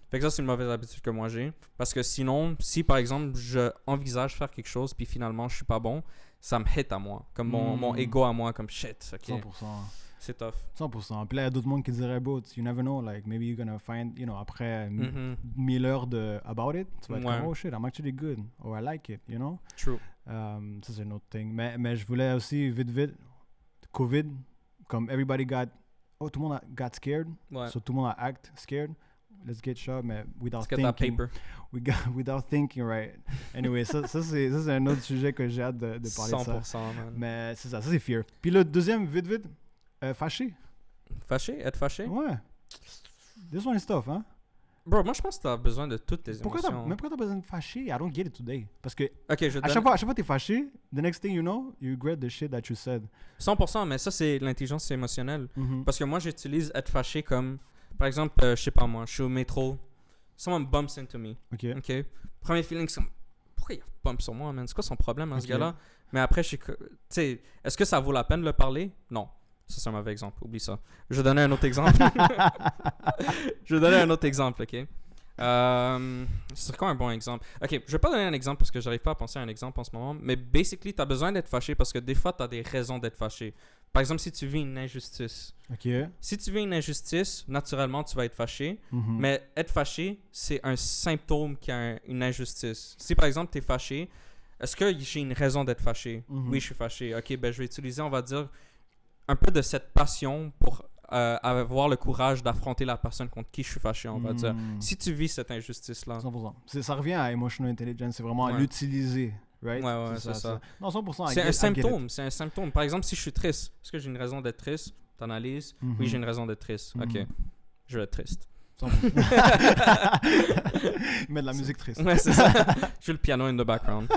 Fait que ça c'est une mauvaise habitude que moi j'ai parce que sinon, si par exemple je envisage faire quelque chose puis finalement je suis pas bon, ça me hit à moi, comme mon ego à moi, comme shit, ok. 100%. C'est tough. 100%. Puis là, il y a d'autres mondes qui diraient, bro, you never know, like, maybe you're gonna find, après 1000 heures de about it, tu vas être comme, oh shit, I'm actually good, or I like it, you know? True. Ça, c'est une autre thing. Mais je voulais aussi, vite, COVID, comme everybody tout le monde got scared, so tout le monde a act scared. let's get shot, mais without Let's get that thinking. paper. Without thinking, right. Anyway, ça c'est un autre sujet que j'ai hâte de parler 100%, de ça. man. Mais c'est ça c'est fear. Puis le deuxième, vite, fâché. Fâché? Être fâché? Ouais. This one is tough, hein? Bro, moi, je pense que t'as besoin de toutes tes Pourquoi émotions. pourquoi t'as besoin de fâcher? I don't get it today. Parce que Ok, je à donne... chaque fois que t'es fâché, the next thing you know, you regret the shit that you said. 100%, mais ça, c'est l'intelligence émotionnelle. Mhm. Parce que moi, j'utilise être fâché comme... Par exemple, je sais pas moi, je suis au métro. Someone bumps into me. Ok. Ok? Premier feeling, c'est... Pourquoi il bump sur moi, man? C'est quoi son problème, ce Ok. gars-là? Mais après, je suis... Tu sais, est-ce que ça vaut la peine de le parler? Non. Ça, c'est un mauvais exemple. Oublie ça. Je vais donner un autre exemple. Je vais donner un autre exemple, ok? C'est quoi un bon exemple? Ok, je vais pas donner un exemple parce que j'arrive pas à penser à un exemple en ce moment, mais basically, t'as besoin d'être fâché parce que des fois, t'as des raisons d'être fâché. Par exemple, si tu vis une injustice. Ok. Si tu vis une injustice, naturellement, tu vas être fâché. Mhm. Mais être fâché, c'est un symptôme qu'il y a une injustice. Si par exemple, tu es fâché, est-ce que j'ai une raison d'être fâché? Mhm. Oui, je suis fâché. Ok, ben je vais utiliser, on va dire, un peu de cette passion pour avoir le courage d'affronter la personne contre qui je suis fâché, on va dire. Mhm. Si tu vis cette injustice-là. 100%. Ça revient à emotional intelligence, c'est vraiment à Ouais. l'utiliser, right? Ouais, c'est ça. Non, 100%. C'est un symptôme, c'est un symptôme. Par exemple, si je suis triste, est-ce que j'ai une raison d'être triste? T'analyses. Oui, j'ai une raison d'être triste. Ok, Mhm. je vais être triste. 100%. Mais de la musique triste. Ouais, c'est ça. J'ai le piano in the background.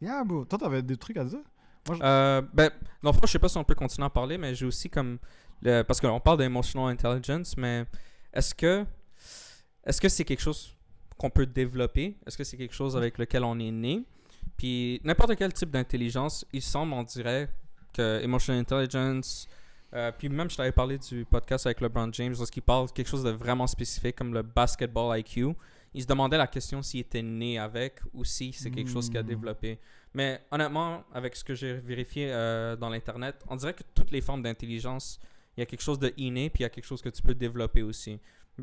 Yeah, bro. Toi, t'avais des trucs à dire? Moi, Ben, dans le fond, je sais pas si on peut continuer à parler, mais j'ai aussi comme... parce qu'on parle d'emotional intelligence, mais est-ce que c'est quelque chose qu'on peut développer? Est-ce que c'est quelque chose avec lequel on est né? Puis n'importe quel type d'intelligence, il semble, on dirait, que emotional intelligence... puis même, je t'avais parlé du podcast avec LeBron James, lorsqu'il parle de quelque chose de vraiment spécifique, comme le basketball IQ. Il se demandait la question s'il était né avec ou si c'est quelque chose qu'il a développé. Mais honnêtement, avec ce que j'ai vérifié dans l'Internet, on dirait que toutes les formes d'intelligence, il y a quelque chose de inné, puis il y a quelque chose que tu peux développer aussi.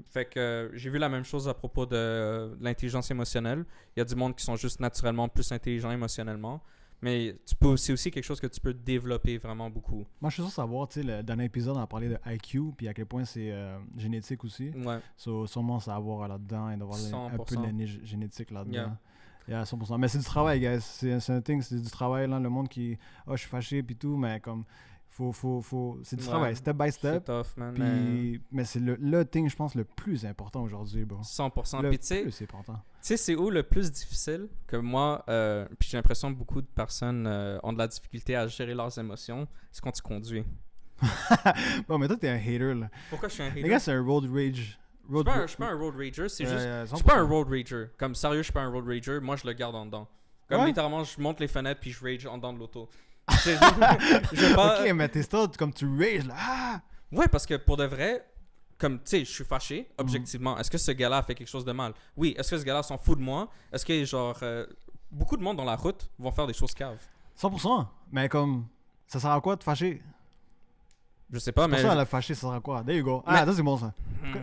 Fait que j'ai vu la même chose à propos de l'intelligence émotionnelle. Il y a du monde qui sont juste naturellement plus intelligents émotionnellement. Mais c'est aussi quelque chose que tu peux développer vraiment beaucoup. moi, je suis sûr savoir, tu sais, le dernier épisode, on a parlé de IQ, puis à quel point c'est génétique aussi. Ouais. So, sûrement, ça a à voir là-dedans et d'avoir un peu de 100%. l'année génétique là-dedans. Yeah. Yeah, 100%. Mais c'est du travail, guys. C'est un thing, c'est du travail, là. Le monde qui... je suis fâché, puis tout, mais comme... C'est du travail, step by C'est step. tough, man. Mais c'est le thing, je pense, le plus important aujourd'hui, bro. 100%. Le Puis tu sais, plus important. tu sais, c'est où le plus difficile que moi, puis j'ai l'impression que beaucoup de personnes ont de la difficulté à gérer leurs émotions, c'est quand tu conduis. Bon, mais toi, t'es un hater, là. Pourquoi je suis un hater? Les gars, c'est un road rage. Je suis pas un road rager, c'est juste... Je 100%. suis pas un road rager. Comme sérieux, je suis pas un road rager, moi je le garde en dedans. Comme Ouais? littéralement, je monte les fenêtres puis je rage en dedans de l'auto. Tu sais, je vais pas... Ok, mais t'es still comme tu rages, là. Ah! Ouais, parce que pour de vrai, comme, tu sais, je suis fâché, objectivement. Est-ce que ce gars-là a fait quelque chose de mal? Oui. Est-ce que ce gars-là s'en fout de moi? Est-ce que, genre, beaucoup de monde dans la route vont faire des choses caves? 100%. Mais comme, ça sert à quoi de fâcher? Je sais pas, Pour mais ça, la fâcher, ça sert à quoi? There you go. Mais- Ça, c'est bon, ça.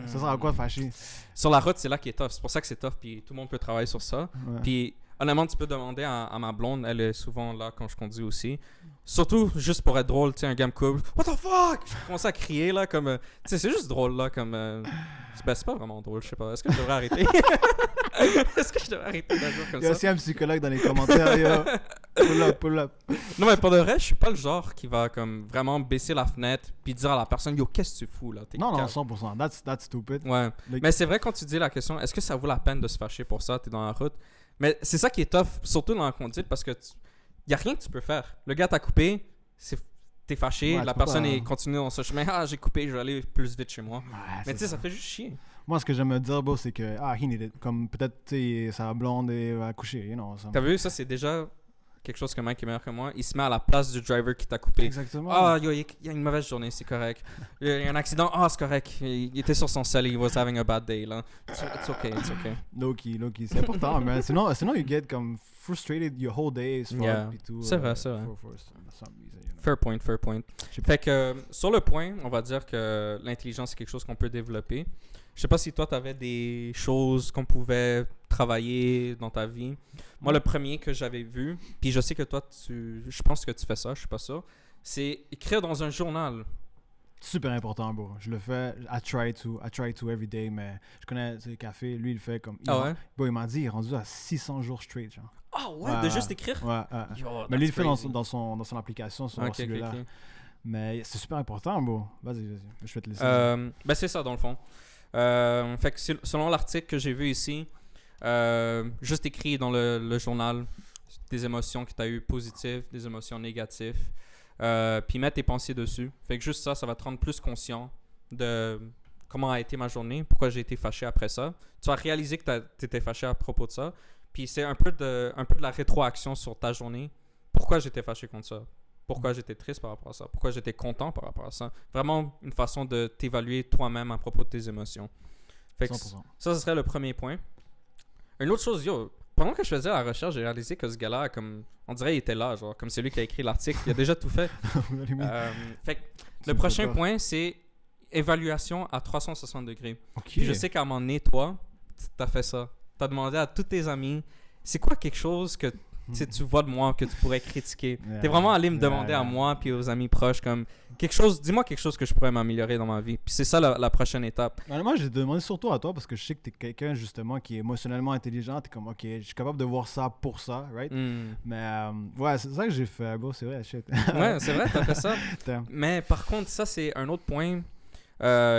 Ça sert à quoi de fâcher? sur la route, c'est là qui est tough. C'est pour ça que c'est tough, puis tout le monde peut travailler sur ça. Ouais. Puis, honnêtement, tu peux demander à ma blonde, elle est souvent là quand je conduis aussi. Surtout, juste pour être drôle, tu sais, un gars me coupe. What the fuck? Je commence à crier, là, comme... tu sais, c'est juste drôle, là, comme... c'est pas vraiment drôle, je sais pas. Est-ce que je devrais arrêter? Est-ce que je devrais arrêter d'agir comme Il y a ça? aussi un psychologue dans les commentaires, yo. Pull up. Non, mais pour de vrai, je suis pas le genre qui va, comme, vraiment baisser la fenêtre puis dire à la personne, yo, qu'est-ce que tu fous, là? T'es Non, calme. 100%. That's stupid. Ouais. Le- Mais c'est vrai quand tu dis la question, est-ce que ça vaut la peine de se fâcher pour ça? T'es dans la route. Mais c'est ça qui est tough, surtout dans la conduite, parce que y a rien que tu peux faire. Le gars t'a coupé, t'es fâché, Ouais, la tu peux personne pas- est continue dans ce chemin. Ah, j'ai coupé, je vais aller plus vite chez moi. Ouais, Mais c'est tu sais, ça fait juste chier. Moi, ce que j'aime me dire, bro, c'est que, he needed. Comme peut-être, tu sais, sa blonde est à coucher, you know. T'as vu, ça c'est déjà quelque chose que Mike est meilleur que moi. Il se met à la place du driver qui t'a coupé. Exactement. Ah, yo, il y a une mauvaise journée, c'est correct. Il y a un accident, ah, c'est correct. Il était sur son sel, he was having a bad day, là. It's okay, it's okay. Low-key. C'est important, man. Sinon, you get comme frustrated your whole day. Yeah. C'est vrai, c'est vrai. For some reason, you know. Fair point, fair point. Fait que sur le point, on va dire que l'intelligence c'est quelque chose qu'on peut développer. Je sais pas si toi t'avais des choses qu'on pouvait travailler dans ta vie. Moi, le premier que j'avais vu, puis je sais que toi, je pense que tu fais ça, je suis pas sûr, c'est écrire dans un journal Super important, bro. Je le fais, I try to every day, mais je connais le café, lui, il le fait comme... Ah ouais? Bro, il m'a dit, il est rendu à 600 jours straight, genre. Ah ouais, de juste écrire? Ouais, Yo, mais lui, il le that's fait crazy. dans son application, sur Ok, ok, celui-là. ok. Mais c'est super important, bro. Vas-y, je vais te laisser. Ben c'est ça dans le fond. Fait que selon l'article que j'ai vu ici, juste écrit dans le journal des émotions que tu as eues positives, des émotions négatives, puis mettre tes pensées dessus. Fait que juste ça, ça va te rendre plus conscient de comment a été ma journée, pourquoi j'ai été fâché après ça. Tu vas réaliser que tu étais fâché à propos de ça. Puis c'est un peu de la rétroaction sur ta journée. Pourquoi j'étais fâché contre ça? Pourquoi j'étais triste par rapport à ça? Pourquoi j'étais content par rapport à ça? Vraiment une façon de t'évaluer toi-même à propos de tes émotions. Fait que 100%. ça, ce serait le premier point. Une autre chose, pendant que je faisais la recherche, j'ai réalisé que ce gars-là, comme, on dirait qu'il était là, genre, comme c'est lui qui a écrit l'article, il a déjà tout fait. Fait que le prochain point, c'est évaluation à 360 degrés. Ok. Puis je sais qu'à un moment donné, toi, tu as fait ça. Tu as demandé à tous tes amis, c'est quoi quelque chose que tu vois de moi que tu pourrais critiquer? Yeah. T'es vraiment allé me demander Yeah. à moi puis aux amis proches comme dis-moi quelque chose que je pourrais m'améliorer dans ma vie. Puis c'est ça la prochaine étape. Moi, j'ai demandé surtout à toi parce que je sais que t'es quelqu'un justement qui est émotionnellement intelligent. T'es comme, ok, je suis capable de voir ça pour ça, right? Mais ouais, c'est ça que j'ai fait. Bon, c'est vrai, shit. Ouais, c'est vrai, t'as fait ça. Damn. Mais par contre, ça c'est un autre point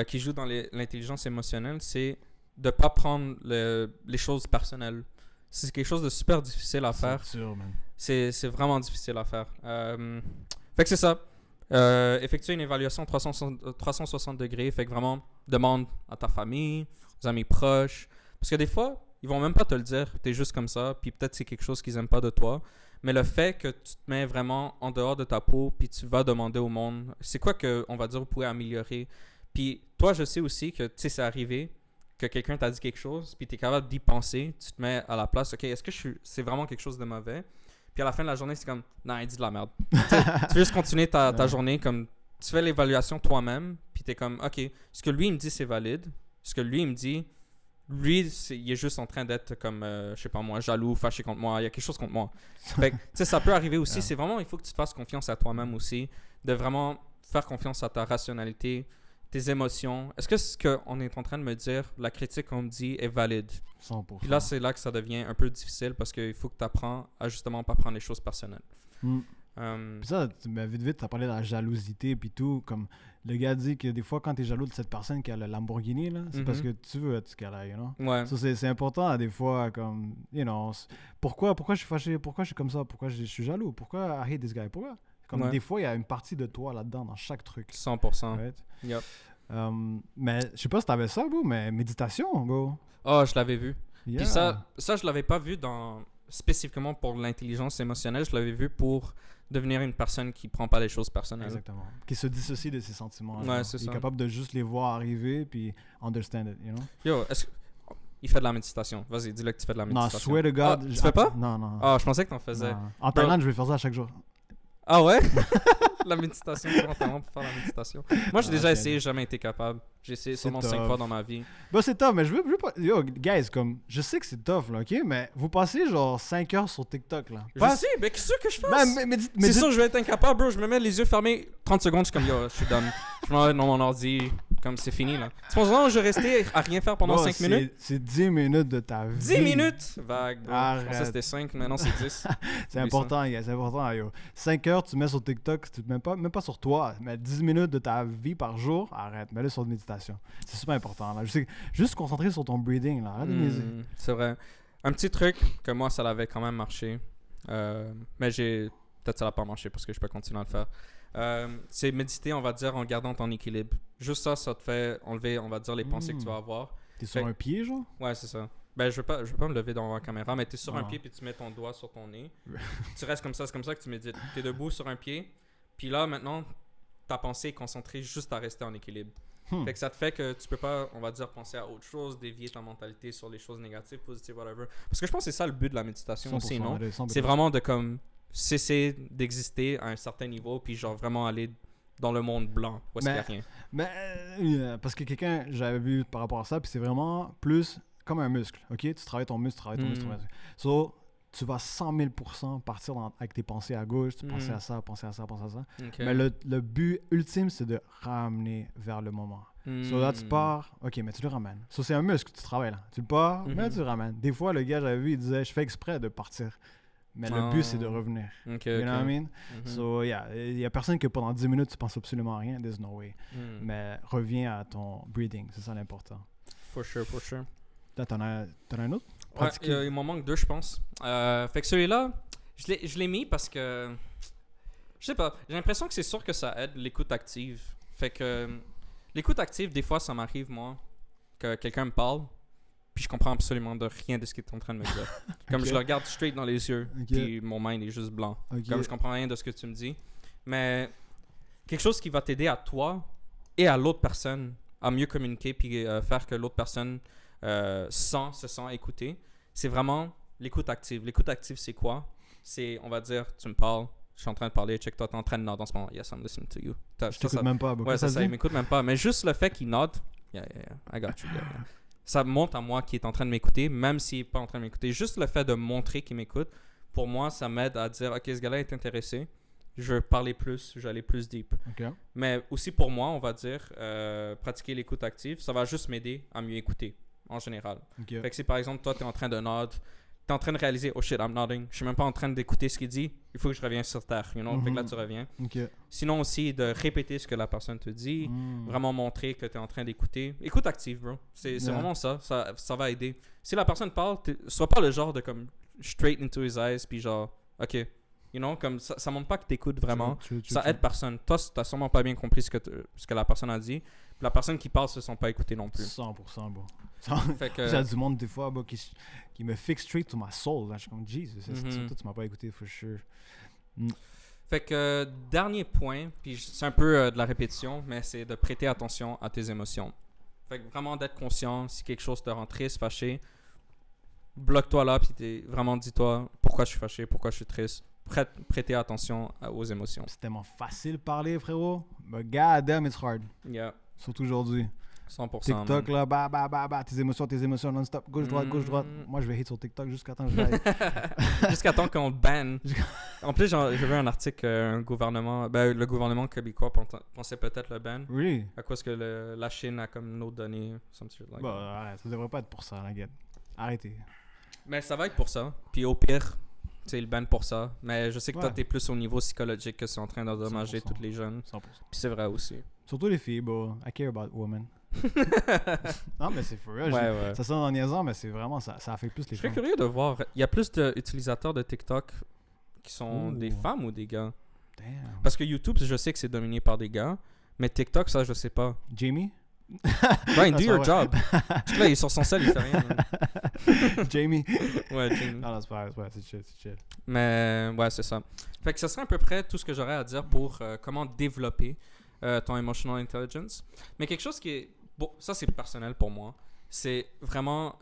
qui joue dans l'intelligence émotionnelle, c'est de pas prendre les choses personnelles. C'est quelque chose de super difficile à faire. C'est sûr, man. C'est vraiment difficile à faire. Fait que c'est ça. Effectuer une évaluation 360 degrés. Fait que vraiment, demande à ta famille, aux amis proches. Parce que des fois, ils vont même pas te le dire. T'es juste comme ça. Puis peut-être c'est quelque chose qu'ils aiment pas de toi. Mais le fait que tu te mets vraiment en dehors de ta peau, puis tu vas demander au monde, c'est quoi que, on va dire, vous pouvez améliorer. Puis toi, je sais aussi que, tu sais, c'est arrivé que quelqu'un t'a dit quelque chose, puis tu es capable d'y penser, tu te mets à la place, ok, est-ce que c'est vraiment quelque chose de mauvais? Puis à la fin de la journée, c'est comme, non, il dit de la merde. Tu veux juste continuer ta journée, comme, tu fais l'évaluation toi-même, puis tu es comme, ok, ce que lui, il me dit, c'est valide. Ce que lui, il me dit, lui, il est juste en train d'être comme, je sais pas moi, jaloux, fâché contre moi, il y a quelque chose contre moi. Fait que, tu sais, ça peut arriver aussi, c'est vraiment, il faut que tu te fasses confiance à toi-même aussi, de vraiment faire confiance à ta rationalité, tes émotions. Est-ce que ce qu'on est en train de me dire, la critique qu'on me dit est valide? 100%. Puis là, c'est là que ça devient un peu difficile parce qu'il faut que tu apprends à justement pas prendre les choses personnelles. Puis ça, vite, tu as parlé de la jalousie puis tout. Comme le gars dit que des fois, quand tu es jaloux de cette personne qui a le Lamborghini, là, c'est parce que tu veux être ce qu'elle a, you know? Ouais. So, c'est important, des fois, comme, you know, pourquoi je suis fâché, pourquoi je suis comme ça, pourquoi je suis jaloux, pourquoi I hate this guy, pourquoi? Comme des fois, il y a une partie de toi là-dedans, dans chaque truc. 100%. Right? Yep. Mais je sais pas si t'avais ça, bro, mais méditation, bro. Oh, je l'avais vu. Yeah. Puis ça, je l'avais pas vu spécifiquement pour l'intelligence émotionnelle. Je l'avais vu pour devenir une personne qui prend pas les choses personnelles. Exactement. Qui se dissocie de ses sentiments. Ouais, c'est ça. Il est capable de juste les voir arriver puis understand it, you know? Yo, il fait de la méditation. Vas-y, dis-le que tu fais de la Non, méditation. swear to God. Tu fais pas? Non. Ah, je pensais que t'en faisais. Non. En Thaïlande, je vais faire ça chaque jour. Ah ouais? La méditation, c'est vraiment pour faire la méditation. Moi, j'ai déjà essayé, j'ai jamais été capable. J'ai essayé sûrement 5 fois dans ma vie. Bah, c'est tough, mais je veux pas. Yo, guys, comme, je sais que c'est tough, là, ok? Mais vous passez genre 5 heures sur TikTok, là. Je sais, mais qu'est-ce que je fasse? C'est sûr, je vais être incapable, bro. Je me mets les yeux fermés 30 secondes, je suis comme, yo, je suis done. Je m'en vais dans mon ordi, comme c'est fini, là. Tu penses vraiment que je vais rester à rien faire pendant 5 minutes? C'est 10 minutes de ta vie. 10 minutes? Vague, bro. Arrête. Je pensais que c'était 5, mais non, c'est 10. C'est important, gars, c'est important, yo. 5 heures, tu mets sur TikTok, tu mets même pas sur toi, mais 10 minutes de ta vie par jour, arrête, mets-le sur de méditation. C'est super important, là. Je sais, juste se concentrer sur ton breathing, là. Arrête de niaiser. C'est vrai. Un petit truc que moi, ça l'avait quand même marché. Mais peut-être ça n'a pas marché parce que je peux continuer à le faire. C'est méditer, on va dire, en gardant ton équilibre. Juste ça te fait enlever, on va dire, les pensées que tu vas avoir. T'es sur un pied, genre? Ouais, c'est ça. Ben, je veux pas me lever devant la caméra, mais t'es sur un pied puis tu mets ton doigt sur ton nez. Tu restes comme ça, c'est comme ça que tu médites. T'es debout sur un pied, puis là, maintenant, ta pensée est concentrée juste à rester en équilibre. Fait que ça te fait que tu peux pas, on va dire, penser à autre chose, dévier ta mentalité sur les choses négatives, positives, whatever. Parce que je pense que c'est ça le but de la méditation aussi, non? C'est vraiment de comme cesser d'exister à un certain niveau, puis genre vraiment aller dans le monde blanc, où est-ce qu'il y a rien. Mais, parce que quelqu'un, j'avais vu par rapport à ça, puis c'est vraiment plus comme un muscle, ok? Tu travailles ton muscle, So, tu vas 100 000% partir avec tes pensées à gauche, tu penses à ça, penser à ça, penser à ça. Okay. Mais le but ultime, c'est de ramener vers le moment. So là, tu pars, ok, mais tu le ramènes. So c'est un muscle que tu travailles là. Tu le pars, mais tu le ramènes. Des fois, le gars, j'avais vu, il disait, je fais exprès de partir. Mais le but, c'est de revenir. Okay, you know what I mean? So, yeah, il n'y a personne que pendant 10 minutes, tu penses absolument à rien. There's no way. Mais reviens à ton breathing. C'est ça l'important. For sure. Là, t'en as un autre? Ouais, il m'en manque 2, je pense. Fait que celui-là, je l'ai mis parce que... Je sais pas. J'ai l'impression que c'est sûr que ça aide l'écoute active. Fait que... L'écoute active, des fois, ça m'arrive, moi, que quelqu'un me parle, puis je comprends absolument de rien de ce qu'il est en train de me dire. Comme je le regarde straight dans les yeux, puis mon mind est juste blanc. Comme je comprends rien de ce que tu me dis. Mais quelque chose qui va t'aider à toi et à l'autre personne à mieux communiquer, puis faire que l'autre personne se sent écoutée, c'est vraiment l'écoute active. L'écoute active, c'est quoi? C'est, on va dire, tu me parles, je suis en train de parler, check toi, t'es en train de nod en ce moment. Yes, I'm listening to you. Je t'écoute même pas. Ouais, ça, il m'écoute même pas. Mais juste le fait qu'il nod, yeah, I got you. Yeah. Ça montre à moi qu'il est en train de m'écouter, même s'il n'est pas en train de m'écouter. Juste le fait de montrer qu'il m'écoute, pour moi, ça m'aide à dire, OK, ce gars-là est intéressé. Je veux parler plus, je vais aller plus deep. Okay. Mais aussi pour moi, on va dire, pratiquer l'écoute active, ça va juste m'aider à mieux écouter, en général. Okay. Fait que si par exemple, toi, tu es en train de nod, tu es en train de réaliser, oh shit, I'm nodding, je suis même pas en train d'écouter ce qu'il dit, il faut que je revienne sur terre, you know? Fait que là, tu reviens. Okay. Sinon aussi, de répéter ce que la personne te dit, vraiment montrer que tu es en train d'écouter. Écoute active, bro. C'est vraiment ça va aider. Si la personne parle, sois pas le genre de comme straight into his eyes, puis genre, OK, you know, comme ça montre pas que tu écoutes vraiment. Ça aide personne. Toi, tu sûrement pas bien compris ce que la personne a dit. Puis la personne qui parle se sent pas écoutée non plus. 100%, bro. Fait que... J'ai du monde, des fois, bro, qui me fixe straight to my soul. Là. Je suis comme, Jesus, toi, tu m'as pas écouté, for sure. Fait que, dernier point, puis c'est un peu de la répétition, mais c'est de prêter attention à tes émotions. Fait que vraiment d'être conscient, si quelque chose te rend triste, fâché, bloque-toi là, puis vraiment dis-toi pourquoi je suis fâché, pourquoi je suis triste. Prêter attention aux émotions. C'est tellement facile de parler, frérot. But god damn, it's hard. Yeah. Surtout aujourd'hui. 100%. TikTok, man. là, bah, tes émotions non-stop, gauche, droite. Moi, je vais hit sur TikTok jusqu'à temps que je l'aille. Jusqu'à temps qu'on le banne. En plus, j'ai vu un article, le gouvernement québécois pensait peut-être le ban. Really? À cause que la Chine a comme nos données. Bah, ça devrait pas être pour ça, la gueule. Arrêtez. Mais ça va être pour ça. Puis au pire, le ban pour ça. Mais je sais que toi, t'es plus au niveau psychologique que c'est en train d'endommager 100%. tous les jeunes. 100%. Puis c'est vrai aussi. Surtout les filles, bro. I care about women. Non, mais c'est for real. Ouais. Ça sonne en niaisant, mais c'est vraiment ça affecte plus les Je serais femmes. curieux de voir. Il y a plus d'utilisateurs de TikTok qui sont Ooh. des femmes ou des gars? Damn. Parce que YouTube, je sais que c'est dominé par des gars. Mais TikTok, ça, je sais pas. Jamie? Brian, do your job. Parce que là, il est sur son sel, il fait rien. Jamie? Ouais, Jamie. Non, c'est pas vrai, c'est chill. Mais ouais, c'est ça. Fait que ce serait à peu près tout ce que j'aurais à dire pour comment développer ton emotional intelligence. Mais quelque chose qui est... Bon, ça c'est personnel pour moi. C'est vraiment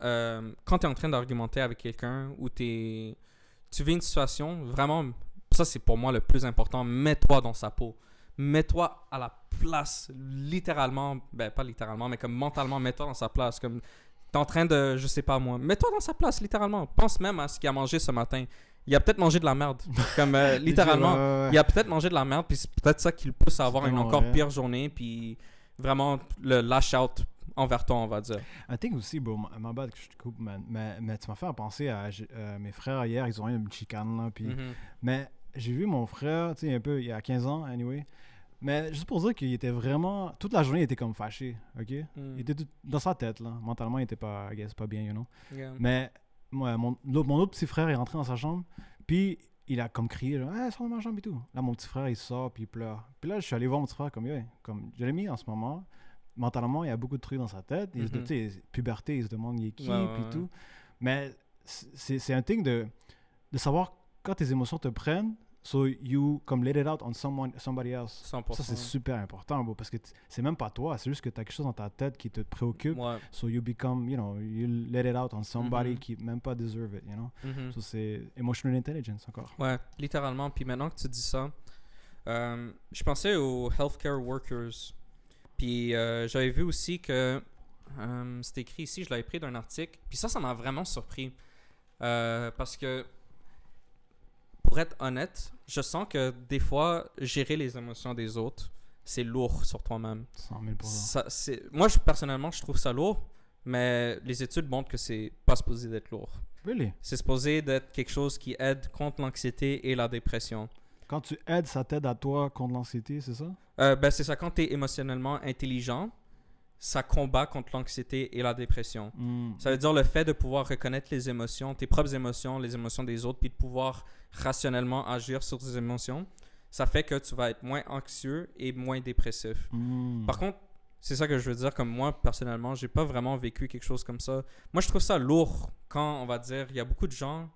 quand tu es en train d'argumenter avec quelqu'un ou tu vis une situation, vraiment, ça c'est pour moi le plus important, mets-toi dans sa peau. Mets-toi à la place, littéralement, ben pas littéralement, mais comme mentalement, mets-toi dans sa place. Comme t'es en train de, je sais pas moi, mets-toi dans sa place, littéralement. Pense même à ce qu'il a mangé ce matin. Il a peut-être mangé de la merde. Comme littéralement, il a peut-être mangé de la merde, puis c'est peut-être ça qui le pousse à avoir une encore pire journée, puis vraiment le lash out envers toi, on va dire. I think aussi, bro, my bad que je te coupe, man, mais tu m'as fait penser à mes frères hier, ils ont eu une chicane, là, puis... Mais j'ai vu mon frère, tu sais, un peu, il y a 15 ans, anyway, mais juste pour dire qu'il était vraiment... Toute la journée, il était comme fâché, OK? Il était dans sa tête, là. Mentalement, il était pas, I guess, pas bien, you know? Yeah. Mais ouais, mon autre petit frère est rentré dans sa chambre, puis il a comme crié, genre, hey, sors de ma chambre et tout. Là, mon petit frère, il sort, puis il pleure. Puis là, je suis allé voir mon petit frère comme, yeah, comme je l'ai mis en ce moment. Mentalement, il y a beaucoup de trucs dans sa tête. Tu sais, puberté, il se demande il est qui, puis tout. Mais c'est un thing de savoir quand tes émotions te prennent, so you comme let it out on somebody else. 100%. Ça, c'est super important, bro, parce que c'est même pas toi, c'est juste que tu as quelque chose dans ta tête qui te préoccupe. Ouais. So you become, you know, you let it out on somebody qui même pas deserve it, you know. So c'est emotional intelligence encore. Ouais, littéralement. Puis maintenant que tu dis ça, je pensais aux healthcare workers. Puis j'avais vu aussi que c'était écrit ici, je l'avais pris d'un article. Puis ça m'a vraiment surpris. Parce que pour être honnête, je sens que des fois, gérer les émotions des autres, c'est lourd sur toi-même. 100 000%. Moi, personnellement, je trouve ça lourd, mais les études montrent que c'est pas supposé d'être lourd. Really? C'est supposé d'être quelque chose qui aide contre l'anxiété et la dépression. Quand tu aides, ça t'aide à toi contre l'anxiété, c'est ça? Ben, c'est ça, quand tu es émotionnellement intelligent, ça combat contre l'anxiété et la dépression. Ça veut dire le fait de pouvoir reconnaître les émotions, tes propres émotions, les émotions des autres, puis de pouvoir rationnellement agir sur tes émotions, ça fait que tu vas être moins anxieux et moins dépressif. Par contre, c'est ça que je veux dire, comme moi, personnellement, j'ai pas vraiment vécu quelque chose comme ça. Moi, je trouve ça lourd quand, on va dire, il y a beaucoup de gens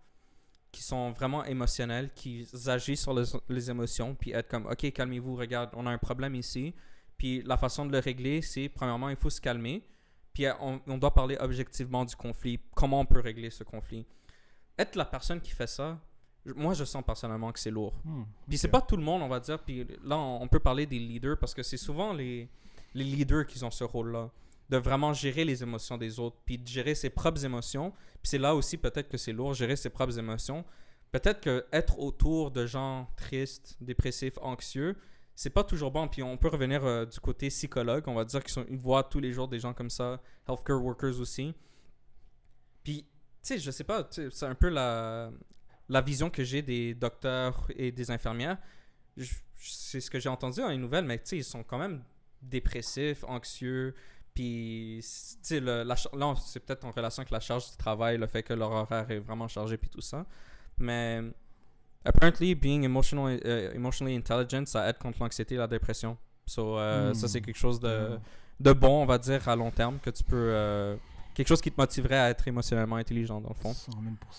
qui sont vraiment émotionnels, qui agissent sur les émotions, puis être comme, OK, calmez-vous, regarde, on a un problème ici. Puis la façon de le régler, c'est, premièrement, il faut se calmer, puis on doit parler objectivement du conflit, comment on peut régler ce conflit. Être la personne qui fait ça, moi, je sens personnellement que c'est lourd. Puis c'est pas tout le monde, on va dire, puis là, on peut parler des leaders, parce que c'est souvent les leaders qui ont ce rôle-là, de vraiment gérer les émotions des autres, puis de gérer ses propres émotions. Puis c'est là aussi peut-être que c'est lourd, gérer ses propres émotions. Peut-être que être autour de gens tristes, dépressifs, anxieux, c'est pas toujours bon. Puis on peut revenir du côté psychologue, on va dire qu'ils voient tous les jours des gens comme ça, healthcare workers aussi. Puis, tu sais, je sais pas, c'est un peu la vision que j'ai des docteurs et des infirmières. C'est ce que j'ai entendu dans les nouvelles, mais tu sais, ils sont quand même dépressifs, anxieux. Puis, tu sais, là, c'est peut-être en relation avec la charge du travail, le fait que leur horaire est vraiment chargé, puis tout ça. Mais, apparently, being emotionally intelligent, ça aide contre l'anxiété et la dépression. So, ça, c'est quelque chose de bon, on va dire, à long terme, que tu peux... quelque chose qui te motiverait à être émotionnellement intelligent, dans le fond. 100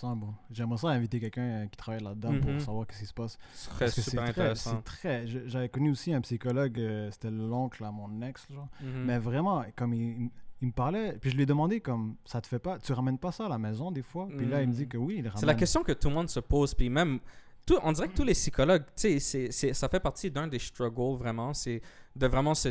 000%, bon. J'aimerais ça inviter quelqu'un qui travaille là-dedans pour savoir ce qui se passe. Ce serait super intéressant. J'avais connu aussi un psychologue, c'était l'oncle à mon ex, genre. Mais vraiment, comme il me parlait, puis je lui ai demandé comme, ça te fait pas, tu ramènes pas ça à la maison des fois? Puis là, il me dit que oui, il ramène. C'est la question que tout le monde se pose, puis même... on dirait que tous les psychologues, tu sais, ça fait partie d'un des struggles, vraiment, c'est de vraiment se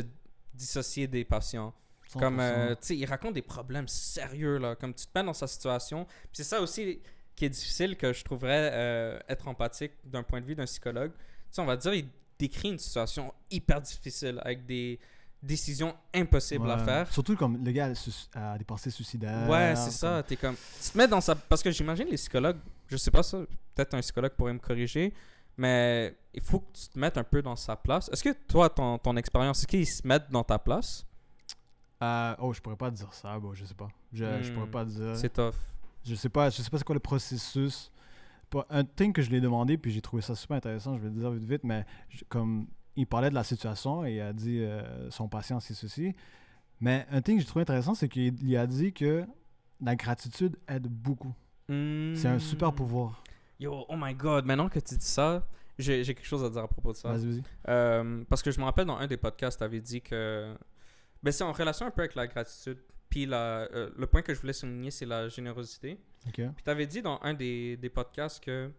dissocier des patients. 100%. Comme, tu sais, il raconte des problèmes sérieux, là. Comme tu te mets dans sa situation. Puis c'est ça aussi qui est difficile, que je trouverais être empathique d'un point de vue d'un psychologue. Tu sais, on va dire, il décrit une situation hyper difficile avec des décisions impossibles à faire. Surtout comme le gars a des pensées suicidaires. Ouais, c'est ça. T'es comme... Tu te mets dans sa... Parce que j'imagine les psychologues, je sais pas ça, peut-être un psychologue pourrait me corriger, mais il faut que tu te mettes un peu dans sa place. Est-ce que toi, ton expérience, est-ce qu'ils se mettent dans ta place? Je pourrais pas dire ça, bon, je sais pas. Je pourrais pas dire. C'est tough. Je sais pas c'est quoi le processus. Un thing que je lui ai demandé, puis j'ai trouvé ça super intéressant, je vais le dire vite, mais comme il parlait de la situation et il a dit son patient c'est ceci. Mais un thing que j'ai trouvé intéressant, c'est qu'il a dit que la gratitude aide beaucoup. C'est un super pouvoir. Yo, oh my god, maintenant que tu dis ça, j'ai quelque chose à dire à propos de ça. Vas-y. Parce que je me rappelle dans un des podcasts, tu avais dit que... Ben, c'est en relation un peu avec la gratitude. Puis le point que je voulais souligner, c'est la générosité. Okay. Puis tu avais dit dans un des podcasts que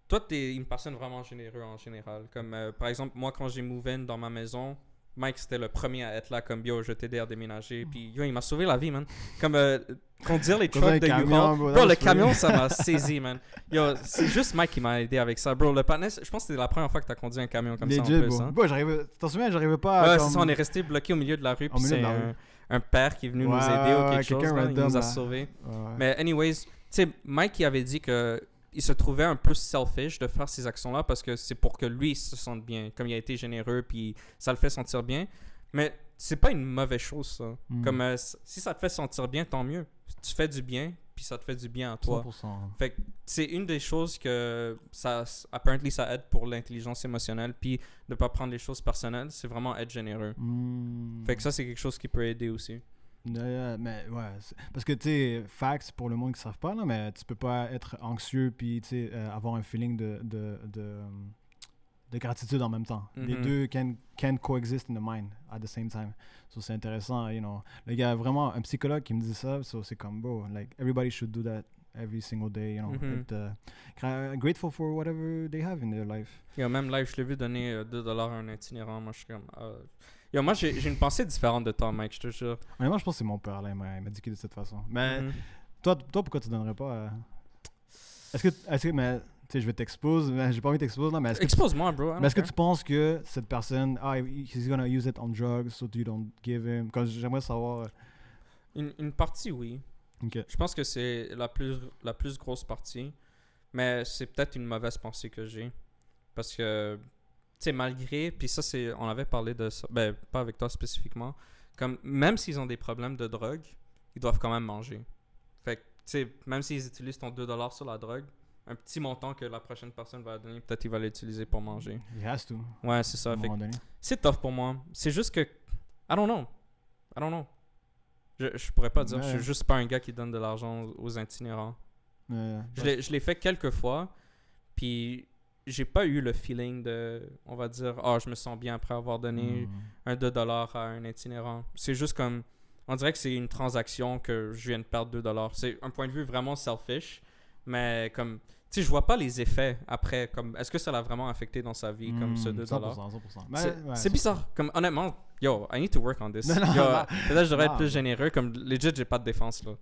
toi, tu es une personne vraiment généreuse en général. Comme par exemple, moi, quand j'ai move in dans ma maison, Mike, c'était le premier à être là, comme yo, je t'aidais à déménager. Puis yo, il m'a sauvé la vie, man. Comme conduire les trucks de U-Haul. Bro, le camion, ça m'a saisi, man. Yo, c'est juste Mike qui m'a aidé avec ça. Bro, le panneau, je pense que c'était la première fois que t'as conduit un camion comme ça en plus. Hein. Bon, t'en souviens, j'arrivais pas à... Ouais, c'est ça, on est resté bloqué au milieu de la rue. Puis c'est un père qui est venu nous aider ou quelque chose. Là, il nous a sauvés. Mais anyways, tu sais, Mike, il avait dit que il se trouvait un peu selfish de faire ces actions-là parce que c'est pour que lui se sente bien. Comme il a été généreux, puis ça le fait sentir bien. Mais c'est pas une mauvaise chose, ça. Comme si ça te fait sentir bien, tant mieux. Tu fais du bien, puis ça te fait du bien à toi. 100%. Fait que c'est une des choses que apparently ça aide pour l'intelligence émotionnelle, puis de pas prendre les choses personnelles, c'est vraiment être généreux. Fait que ça, c'est quelque chose qui peut aider aussi. Mais ouais, parce que tu sais, facts pour le monde qui ne savent pas, là, mais tu peux pas être anxieux puis avoir un feeling de gratitude en même temps. Les deux can coexist in the mind at the same time. So c'est intéressant, you know. Le gars, vraiment, un psychologue qui me dit ça, so c'est comme, bro, like, everybody should do that every single day, you know. Grateful for whatever they have in their life. Yo, même là, je l'ai vu donner $2 à un itinérant. Moi, je suis comme... Yo, moi, j'ai une pensée différente de toi, Mike, je te jure. Honnêtement, je pense que c'est mon père, là, il m'a dit qu'il est de cette façon. Mais toi, pourquoi tu donnerais pas... Est-ce que mais Tu sais, je vais t'exposer, mais j'ai pas envie de t'exposer là, mais Expose-moi, bro. mais est-ce que tu penses que cette personne, he's gonna use it on drugs, so you don't give him? Quand j'aimerais savoir. Une partie, oui. Ok. Je pense que c'est la plus grosse partie. Mais c'est peut-être une mauvaise pensée que j'ai. Parce que, tu sais, malgré... Puis ça, on avait parlé de ça. Ben, pas avec toi spécifiquement. Comme, même s'ils ont des problèmes de drogue, ils doivent quand même manger. Fait que, tu sais, même s'ils utilisent ton 2$ sur la drogue, un petit montant que la prochaine personne va donner, peut-être il va l'utiliser pour manger. He has to. Ouais, c'est ça. À un Fait moment que donné. c'est tough pour moi. C'est juste que... I don't know. Je pourrais pas dire. Ouais. Je suis juste pas un gars qui donne de l'argent aux itinérants. Je l'ai fait quelques fois, puis j'ai pas eu le feeling de, on va dire, je me sens bien après avoir donné un 2$ à un itinérant. C'est juste comme, on dirait que c'est une transaction que je viens de perdre 2$. C'est un point de vue vraiment selfish, mais comme, tu sais, je vois pas les effets après. Comme, est-ce que ça l'a vraiment affecté dans sa vie, comme ce 2$? 100%. C'est bizarre. Comme, honnêtement, yo, I need to work on this. Non, Yo, non. peut-être je devrais être Non. plus généreux. Comme, legit, j'ai pas de défense, là.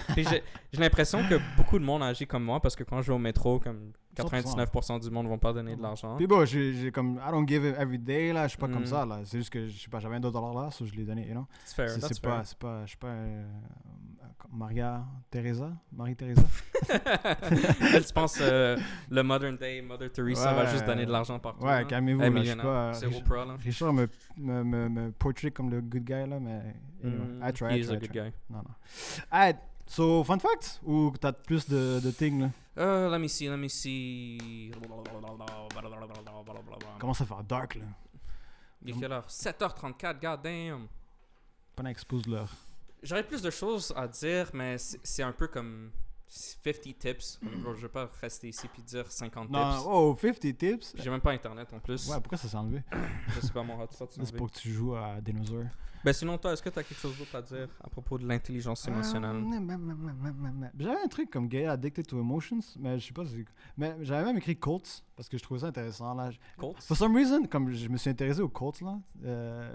Puis j'ai l'impression que beaucoup de monde agit comme moi parce que quand je vais au métro, comme 99% du monde vont pas donner de l'argent. Puis bon, j'ai comme, I don't give it every day, là, je suis pas comme Mm. ça, là. C'est juste que, je sais pas, j'avais un $2 là, so je l'ai donné, you know. It's fair, that's C'est fair. pas, je suis pas Marie-Thérèse? Elle, tu penses le modern day Mother Teresa va juste donner de l'argent partout. Ouais, hein? calmez-vous, Elle est là, je suis millionnaire. pas... C'est Oprah, là. Richard me portrait comme le good guy, là, mais anyway, I try. He is a good guy. Non. Alright, so, fun fact? Ou t'as plus de things, là? Let me see. Commence à faire dark, là. Il est quelle heure? 7h34, goddamn. Pas expose l'heure. J'aurais plus de choses à dire, mais c'est un peu comme 50 tips. Je vais pas rester ici puis dire 50 Non, tips. 50 tips? J'ai même pas internet en plus. Ouais, pourquoi ça s'est enlevé? Je sais pas, mon hotspot s'est C'est enlevé. pour que tu joues à Dinosaur. Ben sinon, toi, est-ce que tu as quelque chose d'autre à dire à propos de l'intelligence émotionnelle? J'avais un truc comme Gay Addicted to Emotions, mais je sais pas si... Mais j'avais même écrit Colts, parce que je trouvais ça intéressant, là. Colts? For some reason, comme je me suis intéressé aux Colts, là,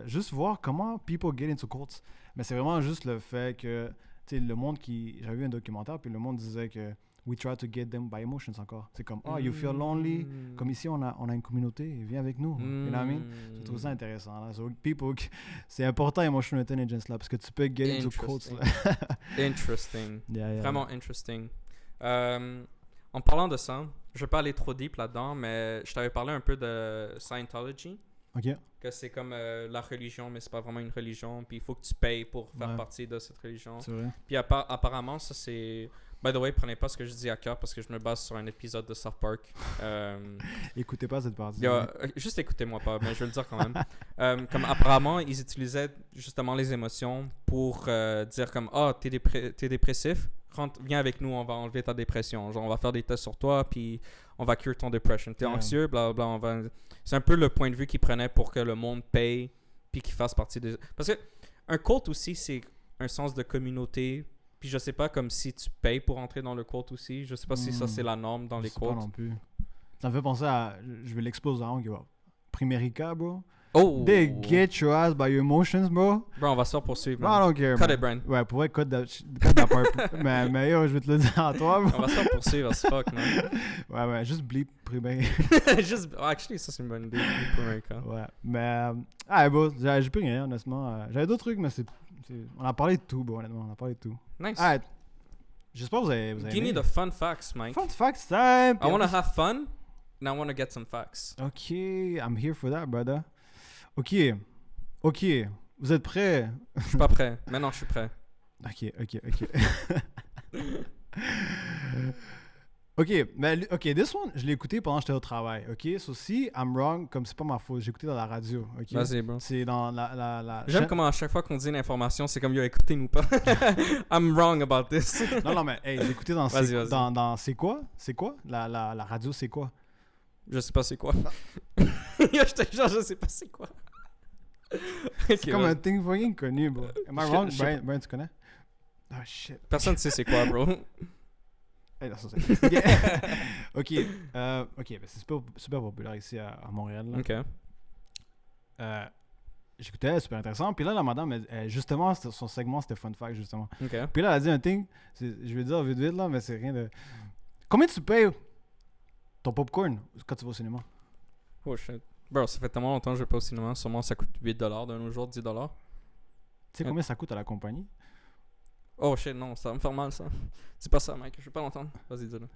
juste voir comment people get into Colts. Mais c'est vraiment juste le fait que, tu sais, le monde qui... J'avais vu un documentaire, puis le monde disait que we try to get them by emotions encore. C'est comme, you feel lonely. Comme ici, on a une communauté, viens avec nous. You know what I mean? Je trouve ça intéressant. Là. So, people, c'est important, emotional intelligence, là, parce que tu peux get into Colts. Là. Interesting. Yeah. Vraiment interesting. En parlant de ça, je vais pas aller trop deep là-dedans, mais je t'avais parlé un peu de Scientology. OK. Que c'est comme la religion, mais c'est pas vraiment une religion. Puis il faut que tu payes pour faire partie de cette religion. C'est vrai. Puis apparemment, ça c'est... By the way, prenez pas ce que je dis à cœur parce que je me base sur un épisode de South Park. Écoutez pas cette partie. Juste écoutez-moi pas, mais je vais le dire quand même. Comme apparemment, ils utilisaient justement les émotions pour dire comme « t'es dépressif, viens avec nous, on va enlever ta dépression. Genre, on va faire des tests sur toi, puis on va cure ton depression. T'es anxieux, blablabla. C'est un peu le point de vue qu'ils prenaient pour que le monde paye, puis qu'ils fassent partie des... Parce que un cult aussi, c'est un sens de communauté. Puis je sais pas, comme si tu payes pour entrer dans le cult aussi. Je sais pas si ça, c'est la norme dans les cultes. Pas cultes. non plus. Ça me fait penser à... Je vais l'exposer à Hong, Primerica, bro. Oh! They get your ass by your emotions, bro. Bro, on va se faire poursuivre. I don't care, Cut man. it, Brand. Ouais, pour vrai, cut that part. mais yo, je vais te le dire à toi, bro. On va se faire poursuivre as fuck, man. Ouais, juste bleep Primerica. Juste... Actually, ça, c'est une bonne idée. Primerica. Ouais, mais... bro, j'ai plus rien, honnêtement. J'avais d'autres trucs, mais c'est... On a parlé de tout, bro, honnêtement. On a parlé de tout. Nice. Alright. J'espère que vous avez Give me the fun facts, Mike. Fun facts time! I want to have fun, and I want to get some facts. Ok, I'm here for that, brother. Ok. Vous êtes prêts? Je suis pas prêt. Maintenant, je suis prêt. Ok, this one, je l'ai écouté pendant que j'étais au travail, ok? So si I'm wrong, comme c'est pas ma faute, j'ai écouté dans la radio, ok? Vas-y, bro. C'est dans la J'aime comment à chaque fois qu'on dit une information, c'est comme, yo, écoutez-nous pas. I'm wrong about this. non, mais hey, j'ai écouté dans Vas-y. dans C'est quoi? C'est quoi? La radio, c'est quoi? Je sais pas c'est quoi. Yo, je te jure, je sais pas c'est quoi. C'est comme un thing fucking connu, bro. Am I wrong? Brian, tu connais? Oh shit. Personne ne sait c'est quoi, bro. Ok, ben c'est super populaire ici à Montréal. Là. Ok. J'écoutais, super intéressant. Puis là, la madame, justement, son segment, c'était Fun Fact, justement. Ok. Puis là, elle a dit un thing, je vais dire vite, là, mais c'est rien de... Combien tu payes Ton popcorn, quand tu vas au cinéma. Oh shit. Bro, ça fait tellement longtemps que je vais pas au cinéma. Sûrement ça coûte $8 de nos jours, $10. Tu sais combien ça coûte à la compagnie? Oh shit, non, ça va me faire mal ça. Dis pas ça, mec, je vais pas l'entendre. Vas-y, dis-le.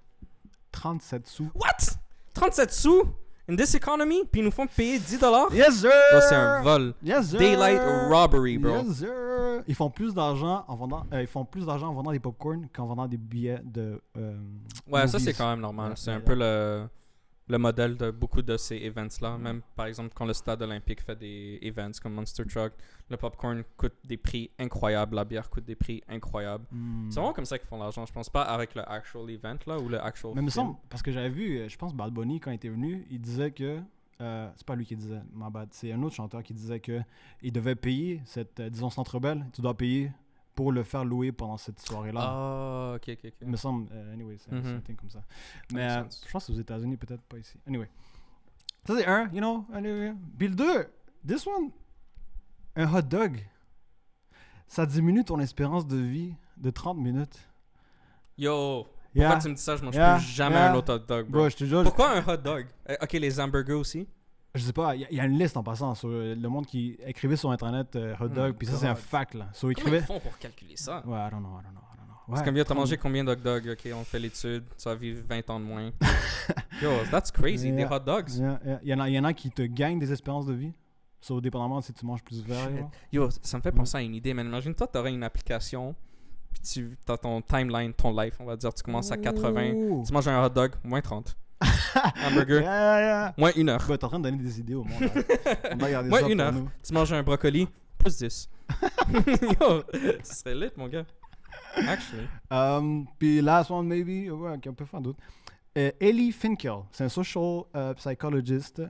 37 sous. What? 37 sous? In this economy? Puis ils nous font payer $10? Yes, sir! Bro, c'est un vol. Yes, sir! Daylight robbery, bro. Yes, sir! Ils font plus d'argent en vendant, des popcorn qu'en vendant des billets de. Ouais, ça movies. c'est quand même normal. Ouais, C'est ouais, un peu le modèle de beaucoup de ces events-là. Même par exemple, quand le stade olympique fait des events comme Monster Truck, le popcorn coûte des prix incroyables, la bière coûte des prix incroyables. C'est vraiment comme ça qu'ils font l'argent. Je pense pas avec le actual event là ou le actual. Mais il me film. semble, parce que j'avais vu, je pense, Bad Bunny, quand il était venu, il disait que. C'est pas lui qui disait, my bad. C'est un autre chanteur qui disait que il devait payer cette, disons, Centre Bell. Tu dois payer pour le faire louer pendant cette soirée-là. Ah, ok. Il me semble, anyway, c'est un thing comme ça. Mais Makes sense. je pense que c'est aux États-Unis, peut-être pas ici. Anyway. Ça, c'est un, you know. Anyway. Puis le 2, this one, un hot dog. Ça diminue ton espérance de vie de 30 minutes. Yo, Yeah. pourquoi tu me dis ça? Je mange Yeah. plus jamais Yeah. un autre hot dog, bro. Bro, je te jure. Pourquoi un hot dog? Ok, les hamburgers aussi. Je sais pas, il y a une liste en passant sur le monde qui écrivait sur internet hot dog, puis ça c'est un God. fact là. So, Comment écrivait. ils font pour calculer ça? Ouais, I don't know. Parce Ouais, que mieux, t'as 30 mangé combien de hot dogs? Ok, on fait l'étude, tu vas vivre 20 ans de moins. Yo, that's crazy, Yeah. des hot dogs. Yeah. Il y en a qui te gagnent des espérances de vie. So, dépendamment de si tu manges plus vert. Shit. genre. Yo, ça me fait penser à une idée, man. Imagine-toi, t'aurais une application, puis tu as ton timeline, ton life, on va dire, tu commences à 80, Ouh. tu manges un hot dog, moins 30. Hamburger, Yeah. moins 1 heure. Bah, t'es en train de donner des idées au monde. Là. On va regarder Moins ça 1 pour heure. nous. Tu manges un brocoli, plus 10. Yo, ce serait lit, mon gars. Actually. Puis last one maybe, ouais, on peut faire d'autres. Ellie Finkel, c'est un social psychologist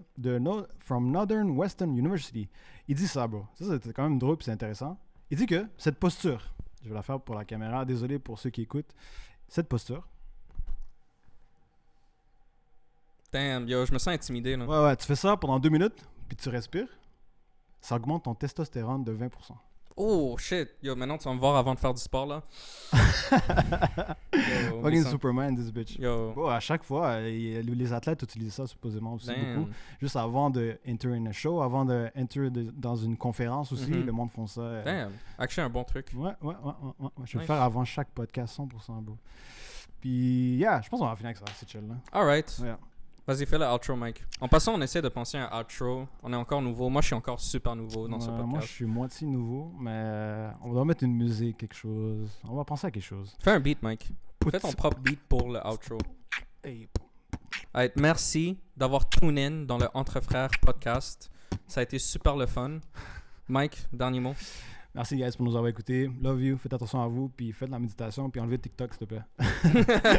from Northern Western University. Il dit ça, bro. Ça, c'est quand même drôle puis c'est intéressant. Il dit que cette posture, je vais la faire pour la caméra, désolé pour ceux qui écoutent, cette posture. Damn, yo, je me sens intimidé, là. Ouais, tu fais ça pendant 2 minutes, puis tu respires. Ça augmente ton testostérone de 20%. Oh, shit. Yo, maintenant, tu vas me voir avant de faire du sport, là. Yo, Fucking ça- Superman, this bitch. Yo, Bon, à chaque fois, les athlètes utilisent ça supposément aussi damn. beaucoup. Juste avant de enter in a show, avant de enter dans une conférence aussi, Mhm. le monde font ça. Damn. Actually, un bon truc. Ouais. Je vais le Nice. faire avant chaque podcast, 100%, bro. Puis, yeah, je pense qu'on va finir avec ça, c'est chill, là. Alright. Yeah. Vas-y, fais le outro, Mike. En passant, on essaie de penser à un outro. On est encore nouveau. Moi, je suis encore super nouveau dans ce podcast. Moi, je suis moitié nouveau, mais on va mettre une musique, quelque chose. On va penser à quelque chose. Fais un beat, Mike. Fais ton propre beat pour le outro. Hey. Alright, merci d'avoir tune in dans le Entre Frères podcast. Ça a été super le fun. Mike, dernier mot. Merci, guys, pour nous avoir écoutés. Love you. Faites attention à vous, puis faites de la méditation, puis enlevez TikTok, s'il te plaît.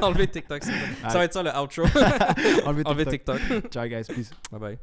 Enlevez TikTok, s'il te plaît. Ça va être ça le outro. Enlevez Enlevez TikTok. TikTok. Ciao, guys. Peace. Bye bye.